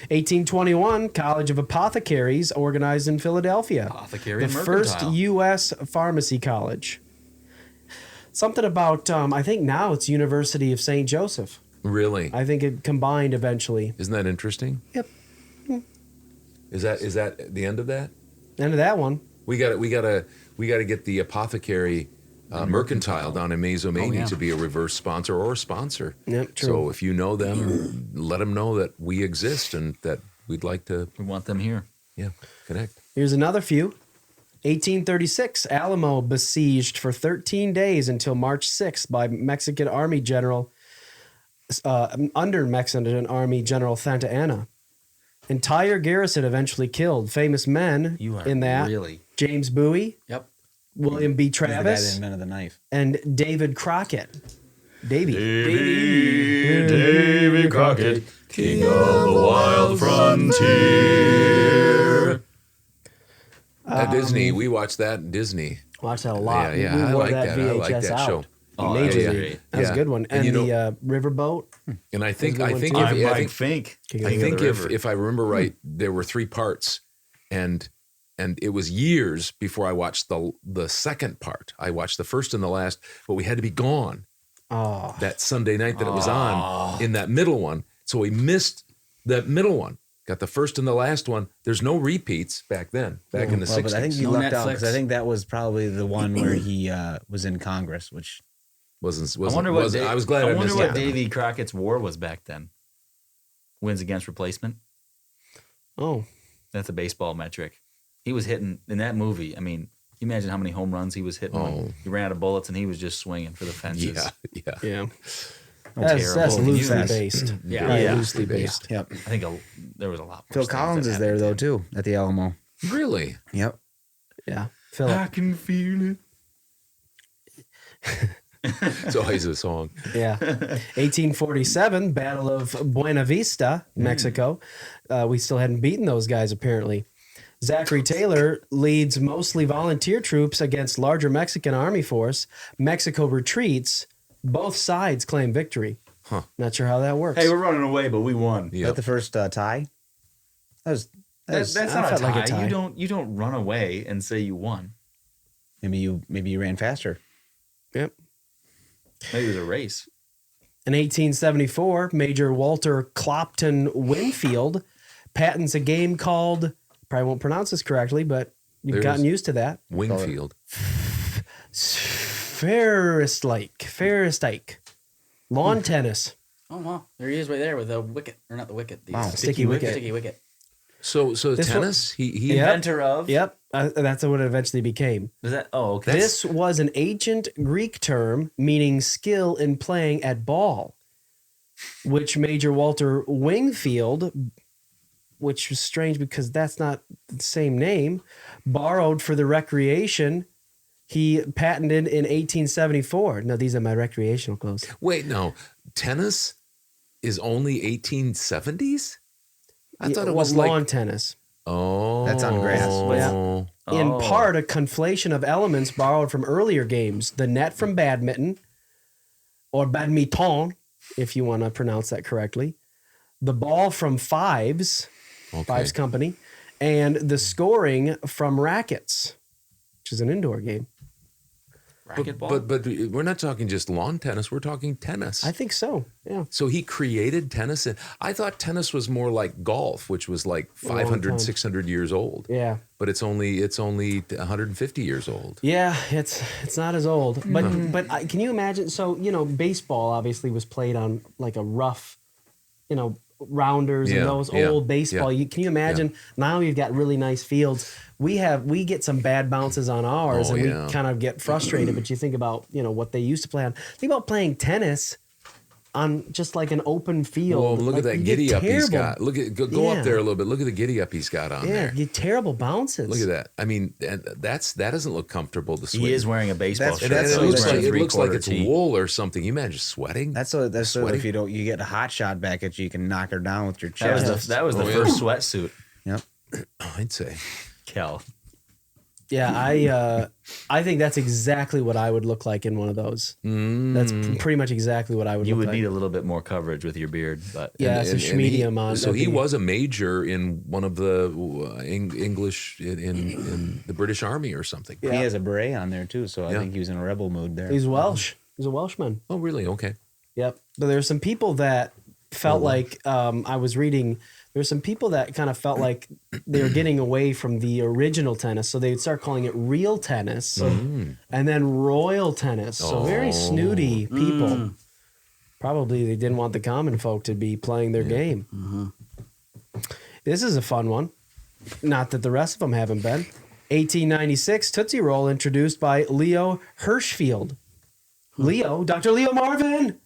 1821, College of Apothecaries organized in Philadelphia. Apothecary The and first mercantile. U.S. pharmacy college. Something about, I think now it's University of St. Joseph. Really? I think it combined eventually. Isn't that interesting? Yep. Is that the end of that? End of that one. We got to get the apothecary mercantile down in Mazomania to be a reverse sponsor or a sponsor. Yep, true. So if you know them, let them know that we exist and that we'd like to. We want them here. Yeah, connect. Here's another few. 1836, Alamo besieged for 13 days until March 6th by Mexican Army General, under Mexican Army General Santa Anna. Entire garrison eventually killed. Famous men in that. Really? James Bowie. Yep. William B. He's the guy that Travis. invented the knife. And David Crockett. Davy. Davy Crockett, king of the wild frontier. At Disney, we watched that in Disney. Watched that a lot. Yeah, We I wore like that. I like VHS that out. show. Oh, Majorly. That was a Yeah. good one. And you know- the Riverboat. And I think That's a good if one, too. I I'm Mike think Fink. I think if I remember right, there were 3 parts, and it was years before I watched the second part. I watched the first and the last, but we had to be gone that Sunday night that it was on in that middle one, so we missed that middle one. Got the first and the last one. There's no repeats back then, back in the 60s. But I think you No lucked out Netflix. because I think that was probably the one where he was in Congress, which wasn't. I wonder what. wasn't I was glad I wonder missed what that. Davy Crockett's war was back then. Wins against replacement. Oh. That's a baseball metric. He was hitting in that movie. I mean, you imagine how many home runs he was hitting. When he ran out of bullets and he was just swinging for the fences. Yeah. That's Terrible. loosely Fast. based. Yeah. Right, Yeah. loosely based. Yep. I think there was a lot. Phil worse things Collins that is there happened though to him. too at the Alamo. Really? Yep. Yeah. Philip. can feel it. It's always a song. Yeah. 1847, Battle of Buena Vista, Mexico. We still hadn't beaten those guys, apparently. Zachary Taylor leads mostly volunteer troops against larger Mexican army force. Mexico retreats. Both sides claim victory. Huh. Not sure how that works. Hey, we're running away, but we won. Is that the first tie? That's that not a felt tie. like a tie. You don't run away and say you won. Maybe you ran faster. Yep. Maybe it was a race. In 1874, Major Walter Clopton Winfield patents a game called, probably won't pronounce this correctly, but you've There's gotten used to that. Wingfield. Ferris-like. Lawn tennis. Oh wow, there he is right there with the wicket, or not the wicket. The Wow. Sticky wicket. Sticky wicket. So This tennis. He Yep. Inventor of. Yep, that's what it eventually became. Is that? Oh, okay. This was an ancient Greek term meaning skill in playing at ball, which Major Walter Wingfield, which was strange because that's not the same name, borrowed for the recreation. He patented in 1874. Now, these are my recreational clothes. Wait, no. Tennis is only 1870s? I thought it was lawn like tennis. Oh. That's on grass. Yeah. In part, a conflation of elements borrowed from earlier games. The net from badminton, or badminton, if you want to pronounce that correctly. The ball from Fives, Fives Company, and the scoring from rackets, which is an indoor game. But we're not talking just lawn tennis. We're talking tennis. I think so. Yeah. So he created tennis. And I thought tennis was more like golf, which was like A long 500, time. 600 years old. Yeah. But it's only 150 years old. Yeah, it's not as old, but Mhm. but can you imagine? So baseball obviously was played on like a rough, rounders Yeah, and those yeah, old baseball. yeah, Can you imagine? Now you've got really nice fields. We get some bad bounces on ours, Oh, and yeah. we kind of get frustrated. But you think about what they used to play on. Think about playing tennis on just like an open field. Well, look Like, at that you get giddy up he's terrible- got. Look at go Yeah. up there a little bit. Look at the giddy up he's got on Yeah, there. you get terrible bounces. Look at that. I mean, that doesn't look comfortable to swing. He is wearing a baseball shirt. And so it he's looks wearing like, a it looks like it's three-quarter tee. wool or something. You imagine sweating? That's so Sweating? if you get a hot shot back at you, you can knock her down with your That was chest. the first sweatsuit. Yep. I'd say. Kel. Yeah, I think that's exactly what I would look like in one of those. That's pretty much exactly what I would You look would like. need a little bit more coverage with your beard, but Yeah, some schmedium on. So he that'd be- was a major in one of the English in the British Army or something. He has a beret on there too, so I Yeah. think he was in a rebel mood there. He's Welsh. He's a Welshman. Oh, really? Okay. Yep. But there's some people that felt like I was reading. There's some people that kind of felt like they were getting away from the original tennis, so they'd start calling it real tennis, and then royal tennis. So very snooty people. Probably they didn't want the common folk to be playing their game. This is a fun one. Not that the rest of them haven't been. 1896 Tootsie Roll introduced by Leo Hirschfield. Dr. Leo Marvin.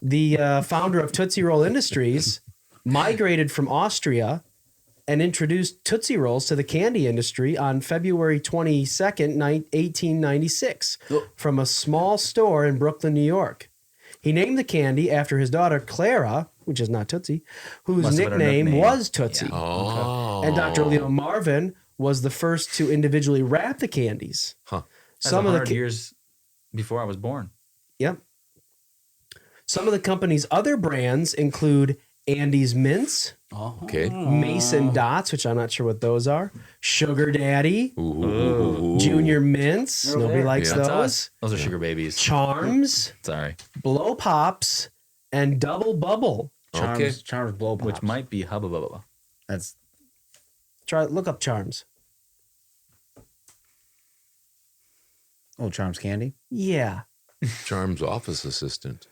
The founder of Tootsie Roll Industries migrated from Austria and introduced Tootsie Rolls to the candy industry on February 22nd, 1896, from a small store in Brooklyn, New York. He named the candy after his daughter Clara, which is not Tootsie, whose Must have been her nickname nickname. was Tootsie. Yeah. Oh. And Dr. Leo Marvin was the first to individually wrap the candies. Huh. That's 100 years before I was born. Yep. Some of the company's other brands include Andy's Mints, Mason Dots, which I'm not sure what those are, Sugar Daddy, Junior Mints. They're over Nobody there. likes That's those. us. Those are sugar babies. Charms, Sorry. Blow Pops, and Double Bubble. Charms blow pops. Which might be Hubba Bubba. That's Look up Charms. Charms candy. Yeah. Charms office assistant.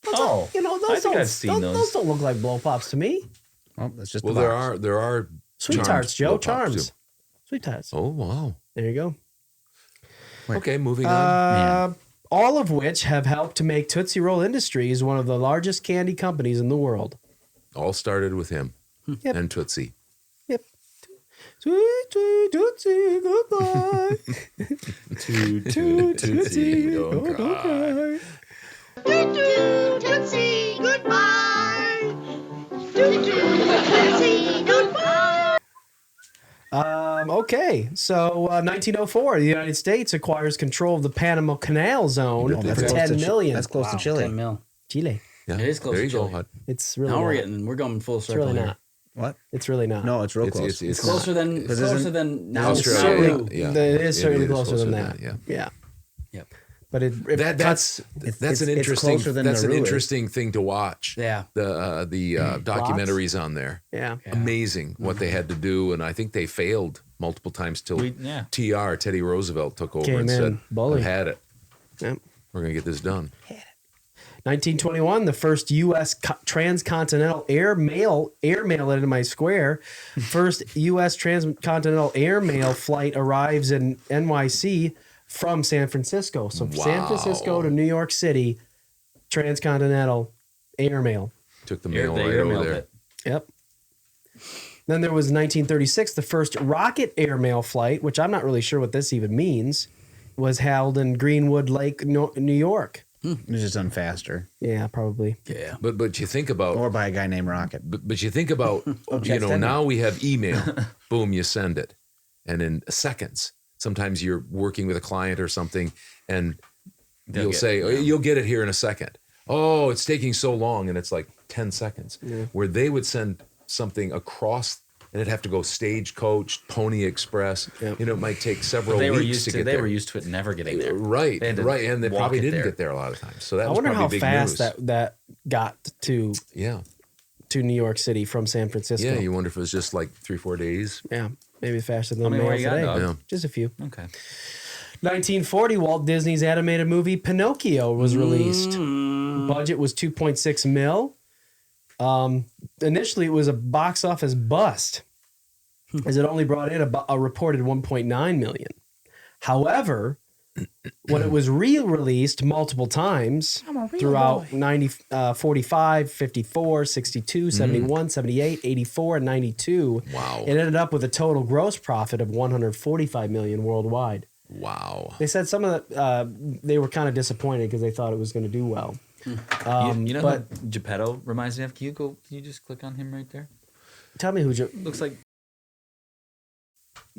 Oh, Those I think don't, I've seen those don't look like Blow Pops to me. Oh, that's just Well, the there box. are Sweet Charms Tarts, Joe. blow pops, Charms. too. Sweet Tarts. Oh wow. There you go. Okay, moving on. All of which have helped to make Tootsie Roll Industries one of the largest candy companies in the world. All started with him Yep. and Tootsie. Yep. Sweet, sweet Tootsie, goodbye. Tootsie, don't cry. Tootsie, goodbye. Tootsie, goodbye. Okay, so 1904, the United States acquires control of the Panama Canal Zone Oh, for that's $10 million. That's close to Chile. 10 mil. Chile. Yeah. It is close There to you go, Chile. Hud. It's really Now not. we're going full It's circle really here. not. What? It's really not. No, it's real close. It's closer than Because isn't- closer than now. Australia, Certainly- yeah. It is certainly It is closer than that. Yeah. Yeah. Yep. But it That's it's- an it's interesting closer than that's an Nauru is. interesting thing to watch. Yeah. The documentaries on there. Yeah. Amazing what they had to do, and I think they failed multiple times till Teddy Roosevelt took over Came and in, said, bully. "I've had it. Yep. We're gonna get this done." 1921, the first U.S. transcontinental airmail into my square. First U.S. transcontinental airmail flight arrives in NYC from San Francisco. So San Francisco to New York City, transcontinental airmail. Took the mail right over there. Yep. Then there was 1936, the first rocket airmail flight, which I'm not really sure what this even means, was held in Greenwood Lake, New York. It was just done faster. Yeah, probably. Yeah. But you think about, or by a guy named Rocket. But you think about, now we have email. Boom, you send it, and in seconds. Sometimes you're working with a client or something, and you'll say, "You'll get it here in a second." Oh, it's taking so long, and it's like 10 seconds. Yeah. Where they would send something across, and it'd have to go Stagecoach, Pony Express. Yep. It might take several They weeks were used to to. get They there. were used to it never getting there. Right, They had to right, and they walk probably it didn't there. get there a lot of times. So that I was wonder probably how big fast news. that got to New York City from San Francisco. Yeah, you wonder if it was just like 3-4 days. Yeah, maybe faster than How many mail more you got, today. dog? Yeah. Just a few. Okay. 1940, Walt Disney's animated movie Pinocchio was released. Budget was $2.6 million. Initially, it was a box office bust, as it only brought in a reported $1.9 million. However, when it was re-released multiple times throughout 45, 54, 62, 71, 78, 84, and 92, it ended up with a total gross profit of $145 million worldwide. Wow. They said some of the they were kind of disappointed because they thought it was going to do well. You know but who Geppetto reminds me of? Can you just click on him right there? tell me who Looks like.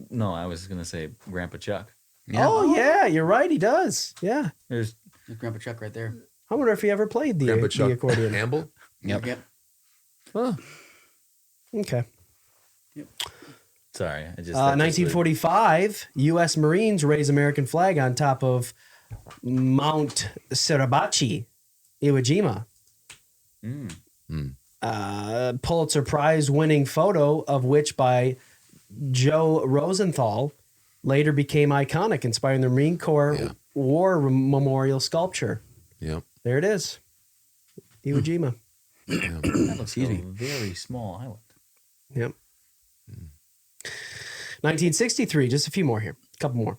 No, I was gonna say Grandpa Chuck. Oh yeah, you're right. He does. Yeah. There's Grandpa Chuck right there. I wonder if he ever played the Grandpa Chuck accordion. Campbell? Yep. Huh. Okay. Sorry, I just. 1945, U.S. Marines raise American flag on top of Mount Suribachi, Iwo Jima. Pulitzer Prize winning photo of which by Joe Rosenthal later became iconic, inspiring the Marine Corps War Memorial sculpture. Yep. There it is. Iwo Jima. That looks like a very small island. Yep. 1963, just a few more here. A couple more.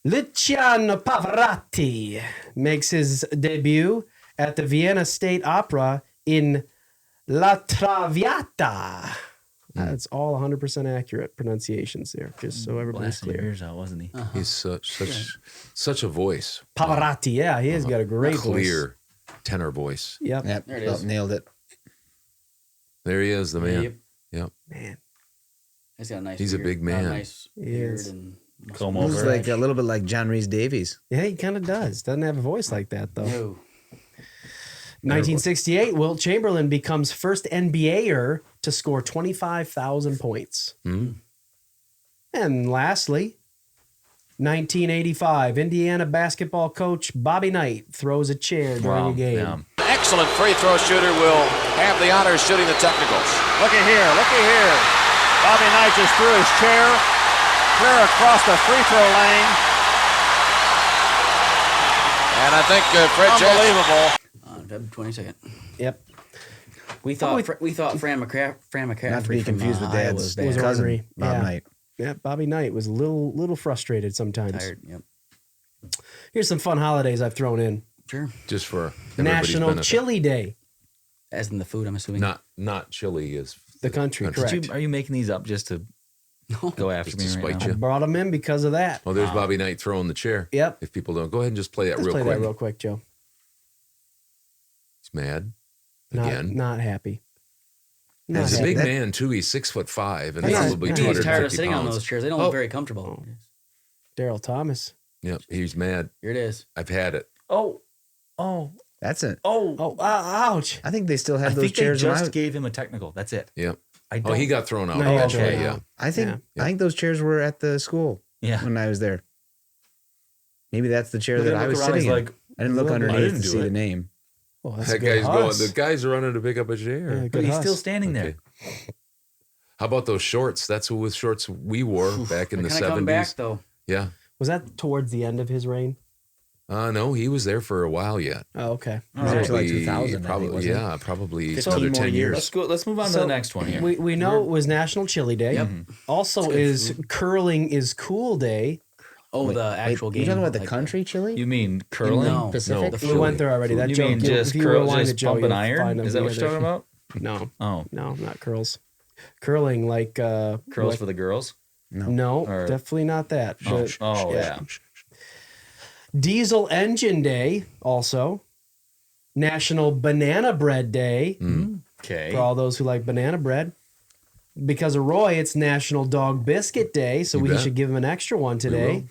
Luciano Pavarotti makes his debut at the Vienna State Opera in La Traviata. That's all 100% accurate pronunciations there, just so everybody's Blasting your clear. ears out, wasn't he? He's such a voice. Pavarotti, yeah, he has got a great clear tenor voice. Yep. Yep. There it is. Nailed it. There he is, the man. Yep. Yep. Man. He's got a nice. He's a beard, big man. Nice He beard is. and Comb Looks over. like a little bit like John Rhys Davies. Yeah, he kind of does. Doesn't have a voice like that, though. No. 1968, Wilt Chamberlain becomes first NBAer to score 25,000 points. And lastly, 1985, Indiana basketball coach Bobby Knight throws a chair during a game. Yeah. Excellent free throw shooter will have the honors shooting the technicals. Looky here, looky here. Bobby Knight just threw his chair clear across the free throw lane. And I think Fred unbelievable. On February 22nd. Yep. We thought Fran McCaffrey Not to be from, confused with Iowa Dad's was bad. cousin, ornery. Bob Yeah. Knight. Yeah, Bobby Knight was a little frustrated sometimes. Tired. Yep. Here's some fun holidays I've thrown in. Sure. Just for National benefit. Chili Day. As in the food, I'm assuming. Not chili is The country, correct. Are you making these up just to go after me to right spite now? you. I brought them in because of that. Oh, there's Bobby Knight throwing the chair. Yep. If people don't, go ahead and just play that Let's real play quick. that real quick, Joe. He's mad again. Not happy. He's a happy. big man too. He's 6'5" and That's probably not- 250 He's tired of sitting on pounds. those chairs. They don't look very comfortable. Daryl Thomas. Yep, he's mad. Here it is. I've had it. Oh, That's it. Ouch. I think they still I had those think they chairs when I just was- gave him a technical. That's it. Yep. I Oh, don't. he got thrown out. No, he got eventually. thrown Yeah. out. I think those chairs were at the school Yeah. when I was there. Maybe that's the chair Look that at- I look was around, sitting he's in. like, I didn't look "I underneath didn't to do see it." the name. Oh, that's That a good guy's going. Huss. The guys are running to pick up a chair. Yeah, But good he's Huss. still standing there. Okay. How about those shorts? That's what with shorts we wore back in the They're kinda coming 70s. back though. Yeah. Was that towards the end of his reign? No, he was there for a while yet. Oh, okay. He was there till like 2000, Probably, wasn't he? yeah, probably 15 another more 10 years. Let's go. Let's move on to the next one here. We know it was National Chili Day. Yep. Also is Curling is Cool Day. Oh, the actual game. You talking about the like country chili? You mean curling? No. Pacific? We went there already. That You joke. mean just if you curl, rewind just the joke, pumping you'll iron? find them Is that what you're together. talking about? No. Oh, No, not curls. Curling like curls like- for the girls. No, Or- definitely not that. Oh, But- yeah. Diesel Engine Day also. National Banana Bread Day. Okay. For all those who like banana bread. Because of Roy, it's National Dog Biscuit Day, so You we bet. should give him an extra one We today. will.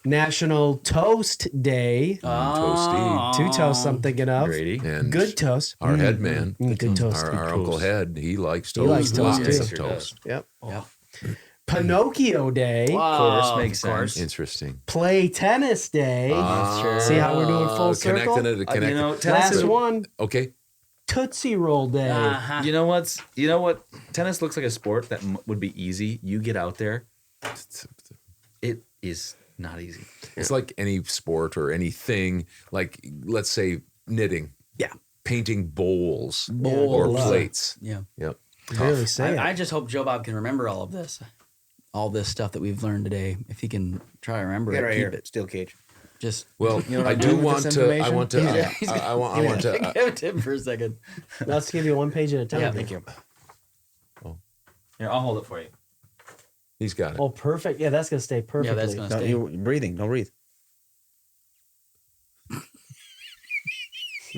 National Toast Day. Toasty. Two toasts I'm thinking of. Grady. And Good toast. our head man, Good toast. our Uncle Head, he likes He toast. likes toast, Lots too. of Sure toast. Yep. Yep. Pinocchio Day. Of course, makes sense. Interesting. Play Tennis Day. Sure. See how we're doing full circle? Connecting it. You know, tennis Last is one. Okay. Tootsie Roll Day. Uh-huh. You know what? Tennis looks like a sport that would be easy. You get out there, it is not easy. It's like any sport or anything, like let's say knitting. Yeah. Painting bowls Bowl. or plates. Yeah. Yep. Really say it. I just hope Joe Bob can remember all of this. All this stuff that we've learned today. If he can try to remember Get it, right keep here. it. Steel cage. Just Well, You know what I I'm do doing with want this to. I information? want to. I want to. give it to him for a second. Let's give you one page at a time. Yeah, Thank you. Here, I'll hold it for you. He's got it. Oh, perfect. Yeah, that's gonna stay perfectly. Yeah, that's gonna No, stay. you breathing. Don't breathe.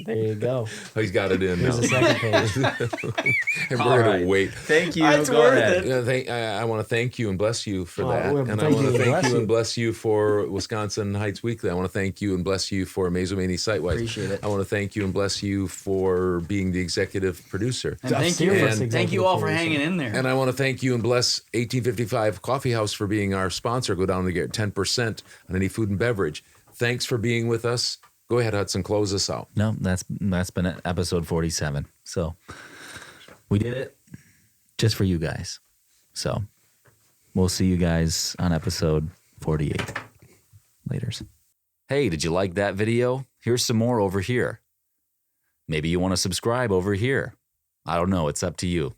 There you go. Oh, he's got it in Here's now. the second page. And All we're right. gonna wait. Thank you. It's Go worth ahead. it. I want to thank you and bless you for Oh, that. well, And I thank want you to and thank bless you you. and bless you for Wisconsin Heights Weekly. I want to thank you and bless you for Mazomania Sitewise. Appreciate it. I want to thank you and bless you for being the executive producer. And thank you, serious And- thank you all for executive hanging in there. And I want to thank you and bless 1855 Coffee House for being our sponsor. Go down and get 10% on any food and beverage. Thanks for being with us. Go ahead, Hudson, close us out. No, that's been episode 47. So we did it just for you guys. So we'll see you guys on episode 48. Laters. Hey, did you like that video? Here's some more over here. Maybe you want to subscribe over here. I don't know. It's up to you.